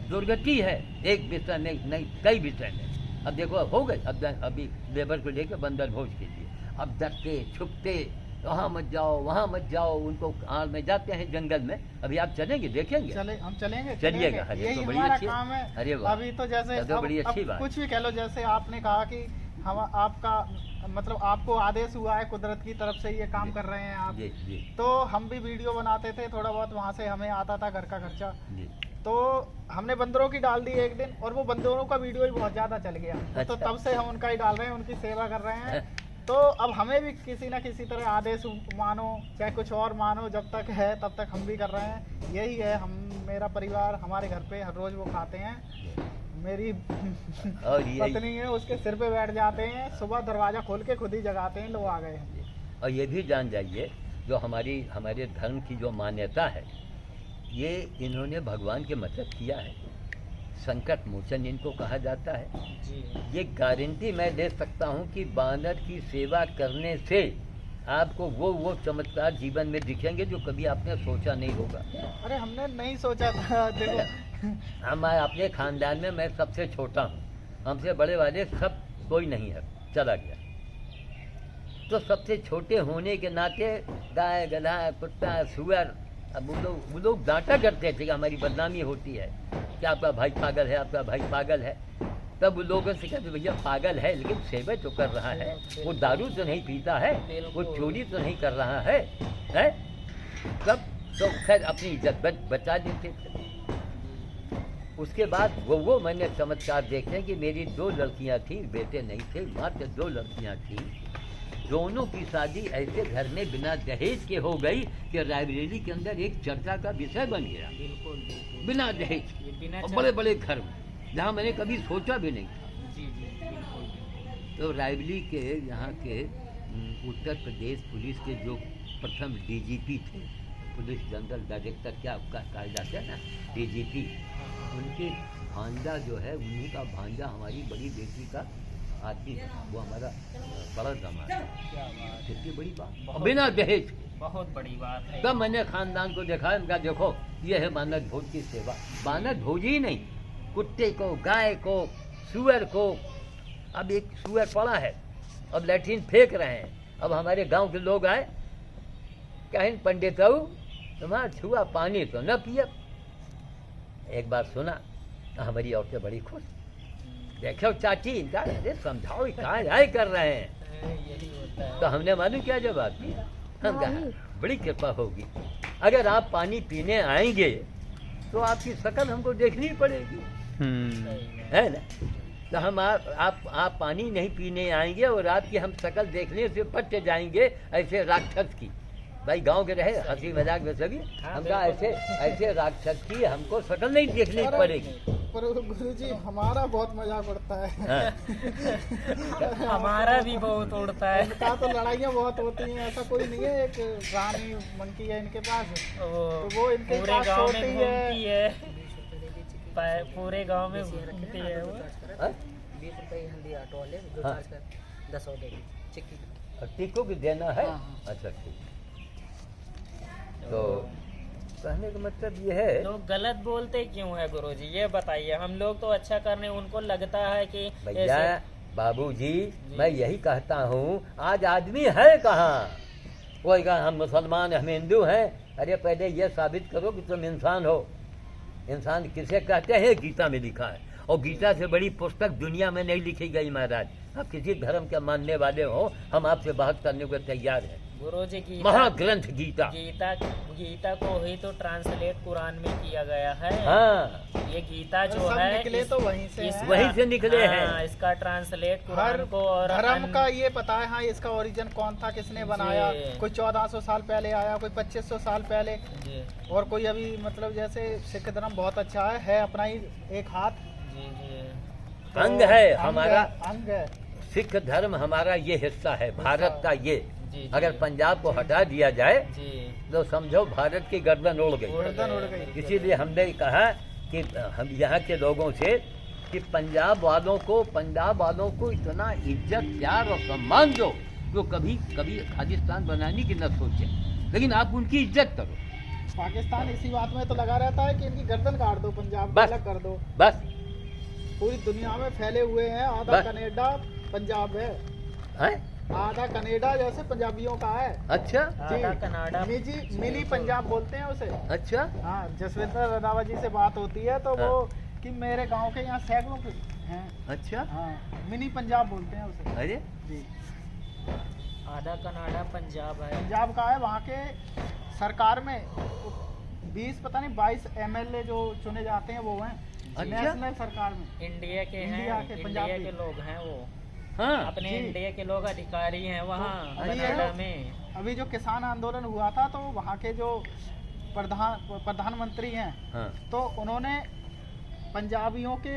दुर्गति है। एक विषय में नहीं, कई विषय में। अब देखो हो गए, अब अभी लेबर को लेकर बंदर भोज के लिए अब डरते छुपते, वहाँ मत जाओ वहाँ मत जाओ, उनको आड़ में जाते हैं जंगल में। अभी आप चलेंगे, देखेंगे? हम चलेंगे। चलिएगा। अरे यही तो बड़ी हमारा अच्छी काम है। अरे वाह, अभी तो जैसे तो बड़ी अच्छी बात। कुछ भी कह लो, जैसे आपने कहा कि हम आपका मतलब आपको आदेश हुआ है कुदरत की तरफ से, ये काम कर रहे हैं आप। जी जी तो हम भी वीडियो बनाते थे, थोड़ा बहुत वहाँ से हमें आता था घर का खर्चा। जी। तो हमने बंदरों की डाल दी एक दिन, और वो बंदरों का वीडियो ही बहुत ज्यादा चल गया। तो अच्छा। तब से हम उनका ही डाल रहे हैं, उनकी सेवा कर रहे हैं। तो अब हमें भी किसी ना किसी तरह आदेश मानो, चाहे कुछ और मानो, जब तक है तब तक हम भी कर रहे हैं। यही है, हम मेरा परिवार हमारे घर पे हर रोज वो खाते हैं। मेरी और यही- पत्नी है, उसके सिर पे बैठ जाते हैं, सुबह दरवाजा खोल के खुद ही जगाते हैं, लोग आ गए हैं। और ये भी जान जाइए, जो हमारे धर्म की जो मान्यता है, ये इन्होंने भगवान के मदद किया है। संकट मोचन इनको कहा जाता है। जी ये गारंटी मैं दे सकता हूँ कि बानर की सेवा करने से आपको वो चमत्कार जीवन में दिखेंगे जो कभी आपने सोचा नहीं होगा। अरे हमने नहीं सोचा था। देखो हम अपने खानदान में मैं सबसे छोटा हूँ, हमसे बड़े वाले सब कोई नहीं है, चला गया। तो सबसे छोटे होने के नाते गाय गधा कुत्ता सुअर, अब वो लोग डांटा करते थे कि हमारी बदनामी होती है कि आपका भाई पागल है, आपका भाई पागल है। तब लोगों से कहते भैया पागल है लेकिन सेवा तो कर रहा है, वो दारू तो नहीं पीता है, वो चोरी तो नहीं कर रहा है, हैं? तब तो खैर अपनी इज्जत बचा देते थे। उसके बाद वो मैंने चमत्कार देखे कि मेरी 2 लड़कियां थी, बेटे नहीं थे, मात्र 2 लड़कियां थी। दोनों की शादी ऐसे घर में बिना दहेज के हो गई कि रायबरेली के अंदर एक चर्चा का विषय बन गया। बिल्कुल बिल्कुल। बिना दहेज ये बिना और बड़े बड़े घर में, जहाँ मैंने कभी सोचा भी नहीं था। जी जी बिल्कुल। तो रायबरेली के यहाँ के उत्तर प्रदेश पुलिस के जो प्रथम डीजीपी थे, पुलिस जनरल डायरेक्टर क्या कहा जाता है ना, डीजीपी, उनके भांजा जो है, उन्हीं का भांजा हमारी बड़ी बेटी का आदमी है, वो हमारा बड़ा दामाद है। कितनी बड़ी बात, और बिना दहेज के। बहुत बड़ी बात है। तब मैंने खानदान को देखा, उनका देखो ये है बानर भोज की सेवा। बानर भोज ही नहीं, कुत्ते को, गाय को, सुअर को। अब एक सुअर पड़ा है, अब लैट्रिन फेंक रहे हैं। अब हमारे गांव के लोग आए, कहें पंडित बाबू तुम्हारा छुआ पानी तो न पिए। एक बात सुना, हमारी औरतें बड़ी खुश, देखो चाची इनका, अरे समझाओ कहाँ आए कर रहे हैं। यही होता है। तो हमने मालूम क्या जवाब दिया, हम कहा बड़ी कृपा होगी, अगर आप पानी पीने आएंगे तो आपकी शकल हमको देखनी पड़ेगी, है ना। तो हम आप पानी नहीं पीने आएंगे और आपकी हम शकल देखने से बच जाएंगे, ऐसे राक्षस की। भाई गांव के रहे, हंसी मजाक में सभी, हम कहा ऐसे राक्षस की हमको शकल नहीं देखनी पड़ेगी। पर गुरुजी हमारा बहुत मजाक उड़ता है। हमारा भी बहुत उड़ता है। इनका तो लड़ाइयाँ बहुत होती हैं, ऐसा कोई नहीं है। एक रानी मंकी है इनके पास, तो वो इनके पूरे पास गांव में सोती घूमती है, पूरे गांव में घूमती है वो। 20 रुपए हिंदी ऑटो वाले जो हाँ। चार्ज कर 10 और देगी चिक्की। और टीको भी देना है। हाँ। अच्छा ठीक। तो कहने का मतलब ये है, लोग गलत बोलते क्यों है गुरुजी, ये बताइए। हम लोग तो अच्छा करने, उनको लगता है कि भैया बाबूजी मैं यही कहता हूँ, आज आदमी है कहाँ। कोई कहा हम मुसलमान, हम हिंदू हैं। अरे पहले ये साबित करो कि तुम इंसान हो। इंसान किसे कहते हैं, गीता में लिखा है, और गीता से बड़ी पुस्तक दुनिया में नहीं लिखी गई महाराज। आप किसी धर्म के मानने वाले हो, हम आपसे बहस करने को तैयार हैं। गुरुजी महाग्रंथ गीता, गीता को ही तो ट्रांसलेट कुरान में किया गया है। हाँ ये गीता जो सब है निकले तो वहीं से हैं। वहीं से निकले हाँ, हैं। इसका ट्रांसलेट हर कुरान को और धर्म का ये पता है। हाँ, इसका ओरिजिन कौन था, किसने बनाया। जी। कोई 1400 साल पहले आया, कोई 2500 साल पहले, जी और कोई अभी मतलब जैसे सिख धर्म बहुत अच्छा है अपना ही एक हाथ जी जी तो अंग है हमारा। अंग है। सिख धर्म हमारा ये हिस्सा है, भारत का ये जी। अगर पंजाब को हटा दिया जाए जी तो समझो भारत की गर्दन उड़ गई। गर्दन उड़ गई। इसीलिए हमने कहा कि हम यहाँ के लोगों से कि पंजाब वालों को इतना इज्जत प्यार और सम्मान दो जो कभी कभी खालिस्तान बनाने की न सोचे, लेकिन आप उनकी इज्जत करो। पाकिस्तान इसी बात में तो लगा रहता है कि इनकी गर्दन काट दो, पंजाब को बस। अलग कर दो। बस पूरी दुनिया में फैले हुए हैं, आधा बस। कनाडा पंजाब है, आधा कनाडा जैसे पंजाबियों का है। अच्छा आधा कनाडा मिनी पंजाब बोलते हैं उसे। अच्छा हाँ, जसविंदर रंधावा जी से बात होती है तो हाँ। वो कि मेरे गांव के यहाँ सैकड़ों के हैं। अच्छा हाँ, मिनी पंजाब बोलते हैं उसे। अरे जी, आधा कनाडा पंजाब है। पंजाब का है। वहाँ के सरकार में 20 पता नहीं 22 MLA जो चुने जाते हैं वो हैं अच्छा। नेशनल सरकार में। इंडिया के हैं, इंडिया के इंडिया पंजाबी। के लोग हैं वो, हाँ अपने जी। इंडिया के लोग अधिकारी हैं वहाँ अभी ये कनाडा लोग- में। अभी जो किसान आंदोलन हुआ था तो वहाँ के जो प्रधानमंत्री हैं हाँ तो उन्होंने पंजाबियों के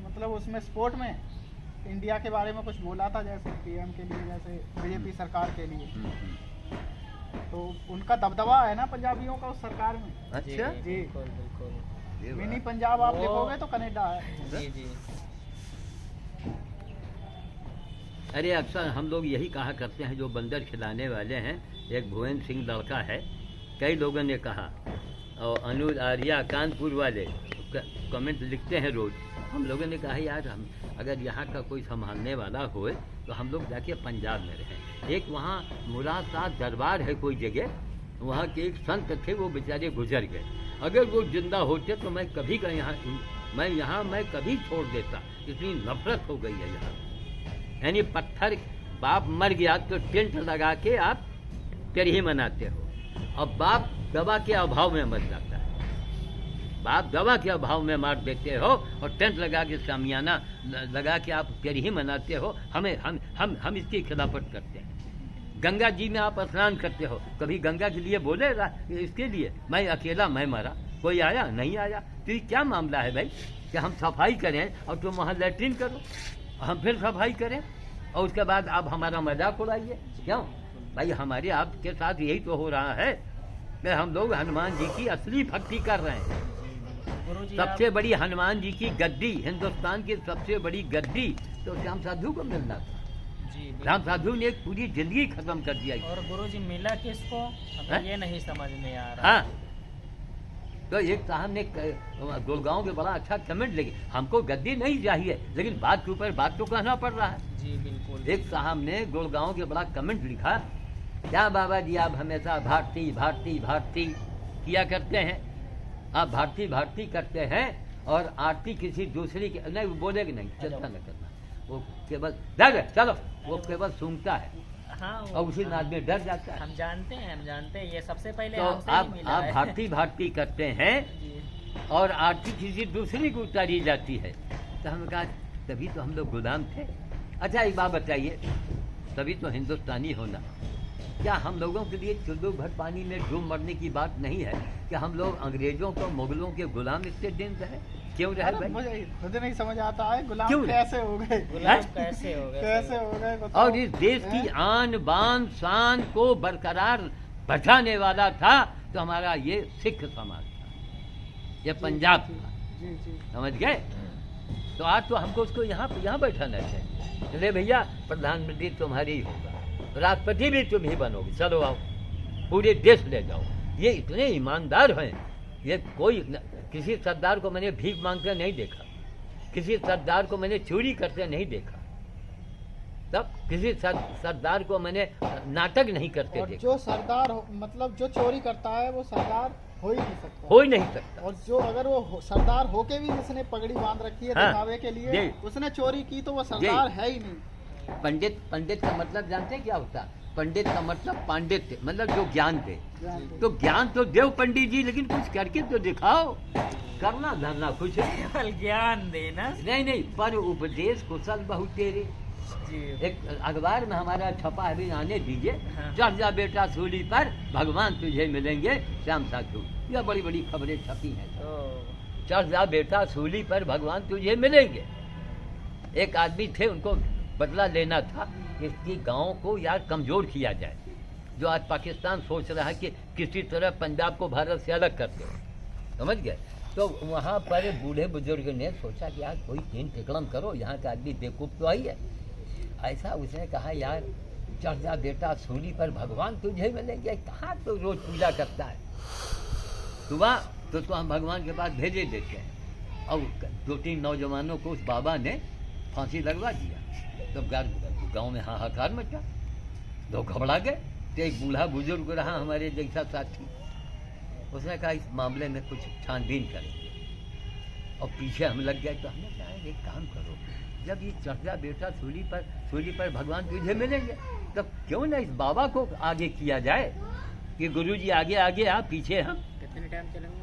मतलब उसमें सपोर्ट में इंडिया के बारे में कुछ बोला था, जैसे PM के लिए, जैसे BJP सरकार के लिए। तो उनका दबदबा है ना पंजाबियों का उस सरकार में। अच्छा जी। बिल्कुल बिल्कुल। ये मिनी बात। पंजाब आप वो- देखोगे तो कनाडा है। जी जी। अरे अक्सर हम लोग यही कहा करते हैं, जो बंदर खिलाने वाले हैं, एक भुवन सिंह लड़का है, कई लोगों ने कहा, और अनुज आर्या कानपुर वाले कमेंट लिखते हैं रोज। हम लोगों ने कहा यार हम अगर यहाँ का कोई संभालने वाला होए तो हम लोग जाके पंजाब में रहें। एक वहाँ मुरादाबाद दरबार है कोई जगह, वहाँ के एक संत थे, वो बेचारे गुजर गए। अगर वो जिंदा होते तो मैं कभी का यहाँ मैं कभी छोड़ देता, इतनी नफरत हो गई है यहाँ। यानी पत्थर, बाप मर गया तो टेंट लगा के आप तेरही मनाते हो, और बाप दवा के अभाव में मर जाता है। बाप दवा के अभाव में मार देते हो और टेंट लगा के सामियाना लगा के आप तेरही मनाते हो। हम इसकी खिलाफत करते हैं। गंगा जी में आप स्नान करते हो, कभी गंगा के लिए बोले इसके लिए मैं अकेला मैं मरा, कोई आया नहीं आया? तो ये क्या मामला है भाई कि हम सफाई करें और तुम वहाँ लैट्रिन करो, हम फिर सफाई करें और उसके बाद आप हमारा मजाक उड़ाइए? क्यों भाई? हमारे आपके साथ यही तो हो रहा है कि हम लोग हनुमान जी की असली भक्ति कर रहे हैं। गुरुजी सबसे बड़ी हनुमान जी की गद्दी, हिंदुस्तान की सबसे बड़ी गद्दी तो श्याम साधु को मिलना था। जी बिल्कुल। राम साधु ने एक पूरी जिंदगी खत्म कर दिया। और गुरुजी मिला किसको हैं? हमें ये नहीं समझ में आ रहा। हाँ, तो एक साहब ने गुड़गांव के बड़ा अच्छा कमेंट लगे, हमको गद्दी नहीं चाहिए लेकिन बात के ऊपर बात तो कहना पड़ रहा है। जी बिल्कुल। एक साहब ने गुड़गांव के बड़ा कमेंट लिखा, क्या बाबा जी आप हमेशा भारती भारती भारती किया करते हैं, आप भारती भारती करते हैं और आरती किसी दूसरी के नहीं, वो बोलेगी नहीं, चिंता न करना, वो केवल डर है, चलो वो केवल सूंघता है हाँ और उसी आदमी डर जाता है। हम जानते हैं ये सबसे पहले तो हमसे ही आप मिला है। भारती भारती करते हैं जी और आरती किसी दूसरी को उतारी जाती है। तो हमने कहा तभी तो हम लोग गुलाम थे। अच्छा एक बात बताइए, तभी तो हिंदुस्तानी होना, क्या हम लोगों के लिए चुल्लू भर पानी में डूब मरने की बात नहीं है कि हम लोग अंग्रेजों को मुगलों के गुलाम इतने दिन रहे? क्यों रहे अरे भाई? मुझे खुद नहीं समझ आता है गुलाम क्यों? कैसे हो गए, गुलाम कैसे हो गए? कैसे हो गए बताओ। और इस देश की आन बान शान को बरकरार बैठाने वाला था तो हमारा ये सिख समाज था, ये पंजाब था, जी जी। समझ गए? तो आज तो हमको उसको यहाँ बैठाना चाहिए। अरे भैया प्रधानमंत्री तुम्हारी ही होगा, राष्ट्रपति भी तुम ही बनोगे, चलो आओ पूरे देश ले जाओ। ये इतने ईमानदार हैं, ये कोई किसी सरदार को मैंने भीख मांगते नहीं देखा, किसी सरदार को मैंने चोरी करते नहीं देखा, तब किसी सरदार को मैंने नाटक नहीं करते और देखा। जो सरदार मतलब जो चोरी करता है वो सरदार हो ही नहीं सकता। हो ही नहीं सकता। और जो अगर वो सरदार होके भी जिसने पगड़ी बांध रखी है हाँ, दिखावे के लिए, जी। उसने चोरी की तो वो सरदार है ही नहीं। पंडित का मतलब जानते हैं क्या होता है? पंडित का मतलब पांडित्य, मतलब जो ज्ञान दे। तो ज्ञान तो देव पंडित जी, लेकिन कुछ करके तो दिखाओ, करना धरना कुछ है। केवल ज्ञान देना। नहीं, पर उपदेश कुशल बहु तेरे। जी एक अखबार में हमारा छपा है, भी आने दीजिए। हाँ। चढ़ जा बेटा सूली पर, भगवान तुझे मिलेंगे श्याम साधु। यह बड़ी बड़ी खबरें छपी हैं। तो चढ़ जा बेटा सूली पर, भगवान तुझे मिलेंगे। एक आदमी थे, उनको बदला लेना था, इसकी गांव को यार कमजोर किया जाए, जो आज पाकिस्तान सोच रहा है कि किसी तरह पंजाब को भारत से अलग कर दे, समझ गए। तो वहाँ पर बूढ़े बुजुर्ग ने सोचा कि यार कोई तीन टिकड़म करो, यहाँ का आदमी बेवकूफ़ तो आई है। ऐसा उसने कहा यार चढ़ जा बेटा सूली पर, भगवान तुझे मिलेंगे, कहाँ तो रोज़ पूजा करता है, सुबह तो हम भगवान के पास भेजे देते हैं। और 2-3 नौजवानों को उस बाबा ने फांसी लगवा दिया। तो गांव में हाहाकार मचा, लोग घबरा गए। तो एक बूढ़ा बुजुर्ग रहा हमारे जैसा साथी, उसने कहा इस मामले में कुछ छानबीन करेंगे। और पीछे हम लग गए। तो हमने कहा एक काम करो, जब ये चढ़ जा बेटा सूली पर भगवान तुझे मिलेंगे, तब क्यों ना इस बाबा को आगे किया जाए कि गुरुजी आगे आगे आप पीछे हम। कितने टाइम चलेंगे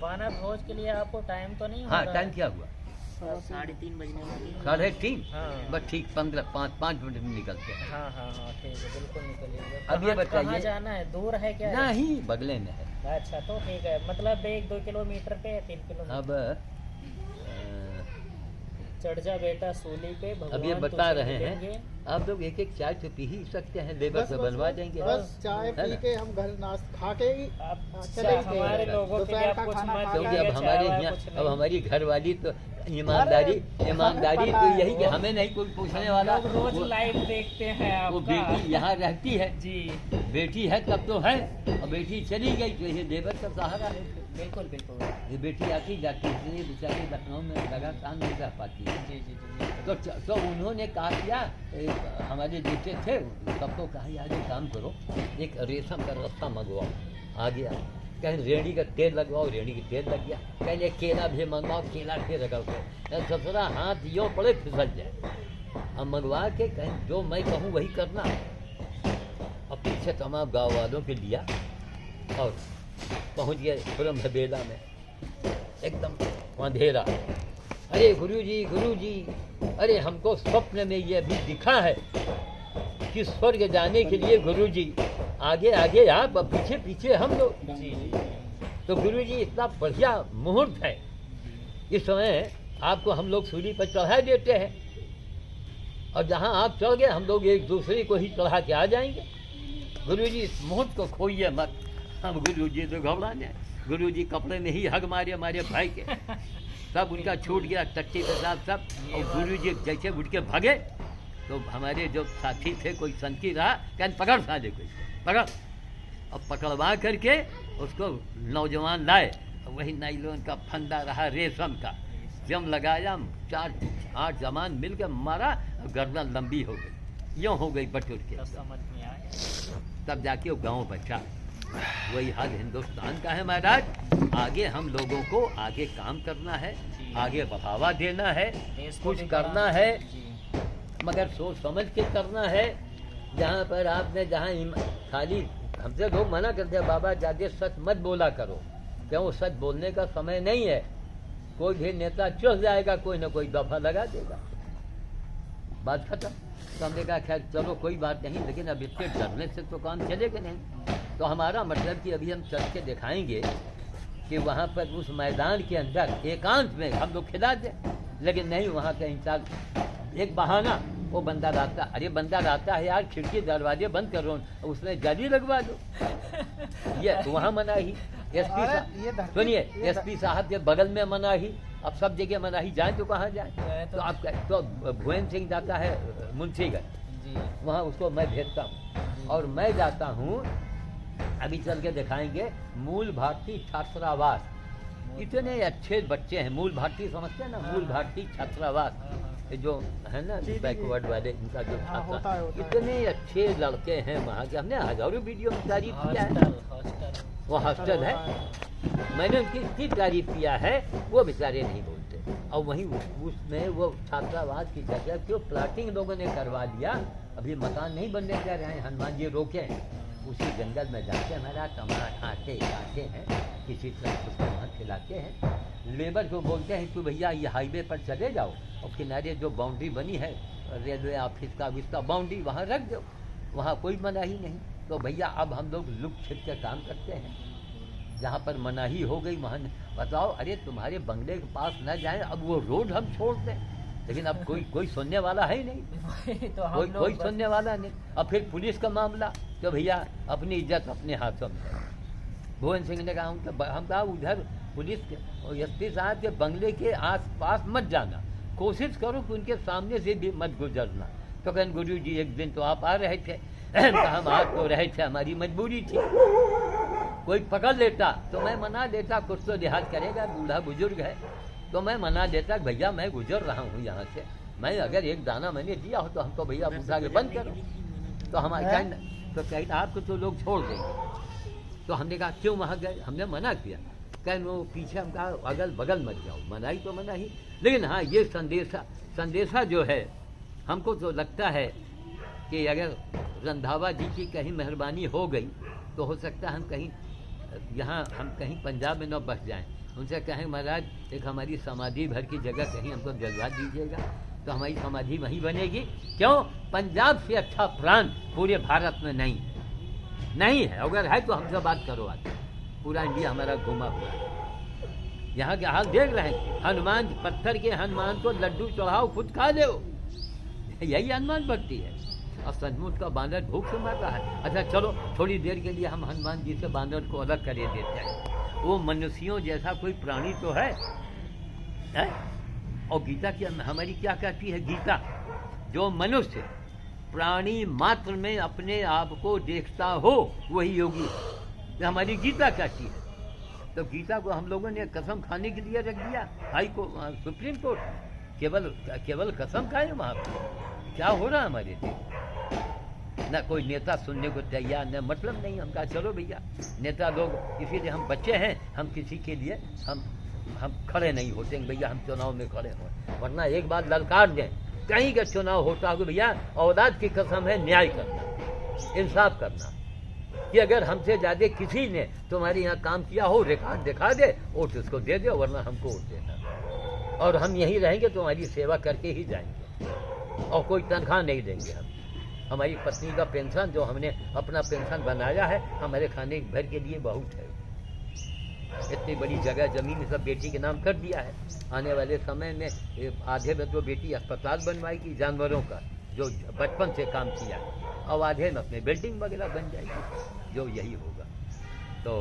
बाना भोज के लिए? आपको टाइम तो नहीं? हाँ, टाइम क्या हुआ? 3:30 बजने वाली। 3:30? हाँ। बस ठीक 5 मिनट में निकलते हैं। हाँ ठीक है, बिल्कुल निकलिएगा। अब ये बताइए, कहाँ जाना है? दूर है क्या? नहीं, बगले में है। अच्छा, तो ठीक है, मतलब 1-2 किलोमीटर पे है, 3 किलोमीटर। अब चढ़ जा बेटा सूली पे, अब ये भगवान बता तुझे रहे मिलेंगे। हैं आप लोग एक चाय तो पी ही सकते हैं, लेबर से बनवा देंगे। बस चाय है पी ना? के हम घर नाश्ता खा के ही चले अच्छा, हमारे लोगों के लिए दोपहर आप का कुछ खाना मत खा क्योंकि के अब हमारे यहाँ अब हमारी घरवाली तो ईमानदारी पता तो है, यही कि हमें नहीं कोई पूछने वाला। लोग रोज वो- लाइव देखते हैं वो आपका। बेटी यहाँ रहती है, जी बेटी है तब तो है, और बेटी चली गई तो ये लेबर का सहारा है। बिल्कुल बिल्कुल। ये बेटी आती जाती है, इसलिए बेचारी लखनऊ में लगातार नहीं रह पाती है। जी जी जी तो उन्होंने कहा किया, हमारे बेटे थे सबको कहा यार एक काम करो, एक रेशम का रास्ता मंगवाओ। आ गया, कहीं रेड़ी का तेल लगवाओ, रेड़ी का तेल लग गया। कहीं एक केला भी मंगवाओ, केला के रगड़ के ससुरा हाथ यो पड़े फिसल जाए। अब मंगवा के कहीं जो मैं कहूँ वही करना। अब पीछे तमाम गाँव वालों के लिया और पहुँच गए ब्रह्म बेला में, एकदम अंधेरा। अरे गुरुजी, अरे हमको स्वप्न में ये अभी दिखा है कि स्वर्ग जाने के लिए गुरुजी आगे आगे आप, पीछे पीछे हम लोग। जी। तो गुरुजी इतना बढ़िया मुहूर्त है, इस समय आपको हम लोग सूली पर चढ़ा देते हैं, और जहाँ आप चढ़ गए हम लोग एक दूसरे को ही चढ़ा के आ जाएंगे। गुरुजी इस मुहूर्त को खोइए मत। हम गुरुजी तो घबरा जाए, गुरुजी कपड़े में ही हग मारे हमारे भाई के, सब उनका छूट गया टट्टी के साथ सब। और गुरुजी जैसे उठ के भागे तो हमारे जो साथी थे, कोई संकी रहा, कहने पकड़ साले कोई पकड़। और पकड़वा करके उसको नौजवान लाए, वही नाइलॉन का फंदा रहा रेशम का, जम लगाया, 4-8 जमान मिल के मारा, गर्दन लंबी हो गई, यूँ हो गई बटुर के। तब समझ में आया। तब जाके वो गाँव बचा। वही हाल हिंदुस्तान का है महाराज। आगे हम लोगों को आगे काम करना है, आगे बढ़ावा देना है, देश को कुछ भी करना बढ़ाना है, जी। मगर सोच समझ के करना है। जहाँ पर आपने खाली हमसे लोग मना करते हैं बाबा ज़्यादा सच मत बोला करो, क्यों सच बोलने का समय नहीं है। कोई भी नेता चढ़ जाएगा, कोई ना कोई दफा लगा देगा, बात खत्म। तो हमने कहा खैर चलो कोई बात नहीं, लेकिन अब इसके डरने से तो काम चलेगा नहीं। तो हमारा मतलब कि अभी हम चल के दिखाएंगे कि वहाँ पर उस मैदान के अंदर एकांत में हम लोग खिला दें, लेकिन नहीं, वहाँ का इंसान एक बहाना, वो बंदा रहता, अरे बंदा रहता है यार, खिड़की दरवाजे बंद करो, उसमें जाली लगवा दो। ये वहाँ मनाही, एसपी साहब सुनिए, एसपी साहब के बगल में मनाही, अब सब जगह मनाही, जाए तो कहाँ जाए। तो आप तो भुवन सिंह जाता है मुंशीगंज, वहाँ उसको मैं भेजता हूँ, और मैं जाता हूँ, अभी चल के दिखाएंगे, मूल भारतीय छात्रावास। इतने अच्छे बच्चे हैं, मूल भारतीय समझते हैं ना, मूल भारतीय छात्रावास जो है ना बैकवर्ड वाले, इनका जो छात्रा, इतने अच्छे लड़के हैं वहाँ के। हमने हजारों वीडियो में तारीफ किया है, वो हॉस्टल है, मैंने उनकी इतनी तारीफ किया है, वो बेचारे नहीं बोलते। और वहीं उसमें वो छात्रावास की जगह क्यों प्लाटिंग लोगों ने करवा दिया, अभी मकान नहीं बनने जा रहे हैं, हनुमान जी रोके हैं। उसी जंगल में जाके हमारा टमाटर आटे काटे हैं, किसी तरह उसको वहाँ खिलाते हैं। लेबर को बोलते हैं कि भैया ये हाईवे पर चले जाओ, और किनारे जो बाउंड्री बनी है रेलवे ऑफिस का, उसका बाउंड्री वहाँ रख दो, वहाँ कोई मनाही नहीं। तो भैया अब हम लोग लुक छिप के काम करते हैं, जहाँ पर मनाही हो गई वहाँ बताओ, अरे तुम्हारे बंगले के पास न जाए, अब वो रोड हम छोड़ दें, लेकिन अब कोई सुनने वाला है ही नहीं, तो हम कोई लोग बस- सुनने वाला नहीं। अब फिर पुलिस का मामला, तो भैया अपनी इज्जत अपने हाथों में है। भुवन सिंह ने कहा हम कहा उधर पुलिस के और एसपी साहब के बंगले के आसपास मत जाना, कोशिश करो कि उनके सामने से भी मत गुजरना। तो कहन गुरु जी एक दिन तो आप आ रहे थे, कहा हम आ तो रहे थे, हमारी मजबूरी थी, कोई पकड़ लेता तो मैं मना देता, कुछ तो देहात करेगा, बूढ़ा बुजुर्ग है, तो मैं मना देता कि भैया मैं गुजर रहा हूँ यहाँ से, मैं अगर एक दाना मैंने दिया हो तो हमको भैया उठा के बंद करो। तो हमारे तो कहीं आपको तो लोग छोड़ देंगे। तो हमने कहा क्यों वहाँ गए, हमने मना किया, कहीं वो पीछे हम कहा अगल बगल मत जाओ, मनाही तो मना ही। लेकिन हाँ ये संदेशा जो है हमको तो लगता है कि अगर रंधावा जी की कहीं मेहरबानी हो गई तो हो सकता है हम कहीं यहाँ हम कहीं पंजाब में न बस जाएं, उनसे कहें महाराज एक हमारी समाधि भर की जगह कहीं हमको दिलवा दीजिएगा, तो हमारी समाधि वहीं बनेगी। क्यों, पंजाब से अच्छा प्राण पूरे भारत में नहीं है। अगर है तो हमसे बात करो, आज पूरा इंडिया हमारा घुमा हुआ है। यहाँ के हाल देख रहे हैं, हनुमान पत्थर के हनुमान को लड्डू चढ़ाओ खुद खा लो, यही हनुमान भक्ति है। और सचमुच का बांदर भूख से मर रहा है। अच्छा चलो थोड़ी देर के लिए हम हनुमान जी से बांदर को अलग कर देते हैं, वो मनुष्यों जैसा कोई प्राणी तो है? और गीता की हमारी क्या कहती है गीता, जो मनुष्य प्राणी मात्र में अपने आप को देखता हो वही योगी, ये हमारी गीता कहती है। तो गीता को हम लोगों ने कसम खाने के लिए रख दिया, सुप्रीम कोर्ट केवल कसम खाए वहाँ पर। क्या हो रहा है हमारे देश, ना कोई नेता सुनने को तैयार, न मतलब नहीं। हम कहा चलो भैया नेता लोग, इसीलिए हम बच्चे हैं, हम किसी के लिए हम खड़े नहीं होते भैया, हम चुनाव में खड़े हों, वरना एक बात ललकार दें, कहीं का चुनाव होता हो भैया औलाद की कसम है न्याय करना, इंसाफ करना, कि अगर हमसे ज़्यादा किसी ने तुम्हारे यहाँ काम किया हो रिकॉर्ड दिखा दे, वोट उसको दे दो, वरना हमको वोट देना, और हम यहीं रहेंगे, तुम्हारी सेवा करके ही जाएंगे, और कोई तनख्वाह नहीं देंगे हम। हमारी पत्नी का पेंशन जो हमने अपना पेंशन बनाया है हमारे खाने भर के लिए बहुत है। इतनी बड़ी जगह जमीन सब बेटी के नाम कर दिया है। आने वाले समय में आधे में तो बेटी अस्पताल बनवाएगी जानवरों का, जो बचपन से काम किया है, और आधे में अपने बिल्डिंग वगैरह बन जाएगी, जो यही होगा। तो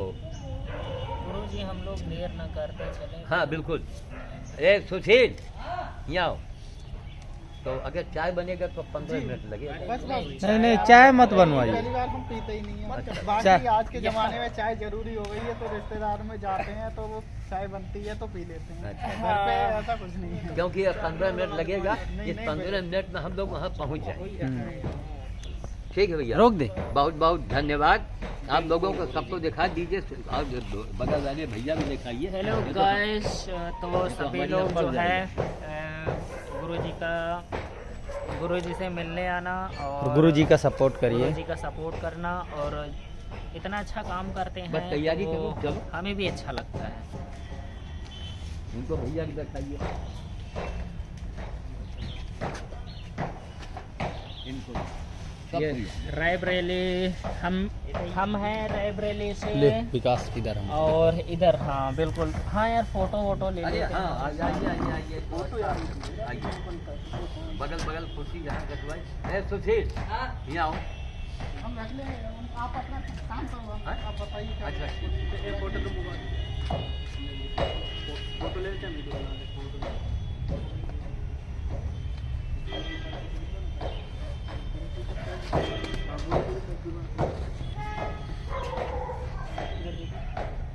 गुरुजी हम लोग देर न करते चले। हाँ बिल्कुल। ए सुशील यहाँ आओ। तो अगर चाय बनेगा तो 15 मिनट लगेगा। बस नहीं चाय मत बनवाइए। पहली बार हम पीते ही नहीं है। अच्छा। बाकी आज के ज़माने में चाय जरूरी हो गई है, तो रिश्तेदार में जाते हैं तो वो चाय बनती है तो पी लेते हैं। अच्छा। घर पे ऐसा कुछ नहीं है। क्योंकि 15 मिनट लगेगा, नहीं, इस नहीं, 15 मिनट में हम लोग वहाँ पहुँच जाएंगे। ठीक है भैया, रोक दे। बहुत बहुत धन्यवाद। आप लोगों को सबको दिखा दीजिए, और बगल वाले भैया भी दिखाइए। हेलो गाइस, तो सभी लोग जो है गुरुजी से मिलने आना और गुरुजी का सपोर्ट करिए, गुरुजी का सपोर्ट करना, और इतना अच्छा काम करते हैं, बस तैयारी वो करो, चलो। हमें भी अच्छा लगता है। उनको भैया भी दिखाइए, इनको ये रायबरेली हम हैं रायबरेली से, ले विकास इधर हम। और इधर हाँ बिल्कुल, हाँ यार फोटो वोटो ले अरे लेते हाँ हैं। आइए बगल कुर्सी जहाँ कटवाई। ए सुशील यहाँ आओ। हम रख ले, आप अपना काम करो, हाँ? आप बताइए क्या। अच्छा फोटो ले लेते हैं, वीडियो बना लेते हैं।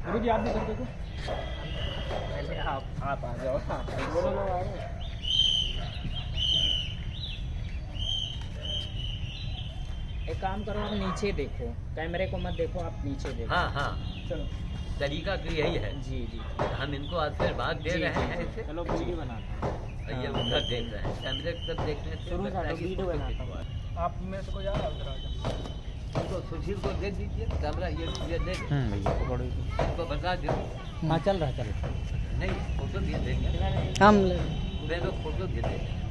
गुरुजी आप भी कर देखो। पहले आप आ जाओ। हाँ दोनों लोग आ गए। एक काम करो, आप नीचे देखो, कैमरे को मत देखो, आप नीचे देखो। हाँ हाँ, चलो तरीका तो यही है। जी जी हम इनको आशीर्वाद दे जी, रहे जी, हैं जी। इसे, चलो वीडियो बनाते हैं। ये उधर देख रहे हैं, कैमरे तक देखने से शुरू लगता है करो, कि वीडियो फोटो बनाता खिंचवा रहे हैं। आप में से कोई आ रहा है उधर आ जाओ। उनको सुशील को दे दीजिए कैमरा, ये दे भैया पकड़ो। उनको बता दो। हाँ चल रहा। नहीं फोटो भेज देंगे, हम वे लोग फोटो भेज देंगे।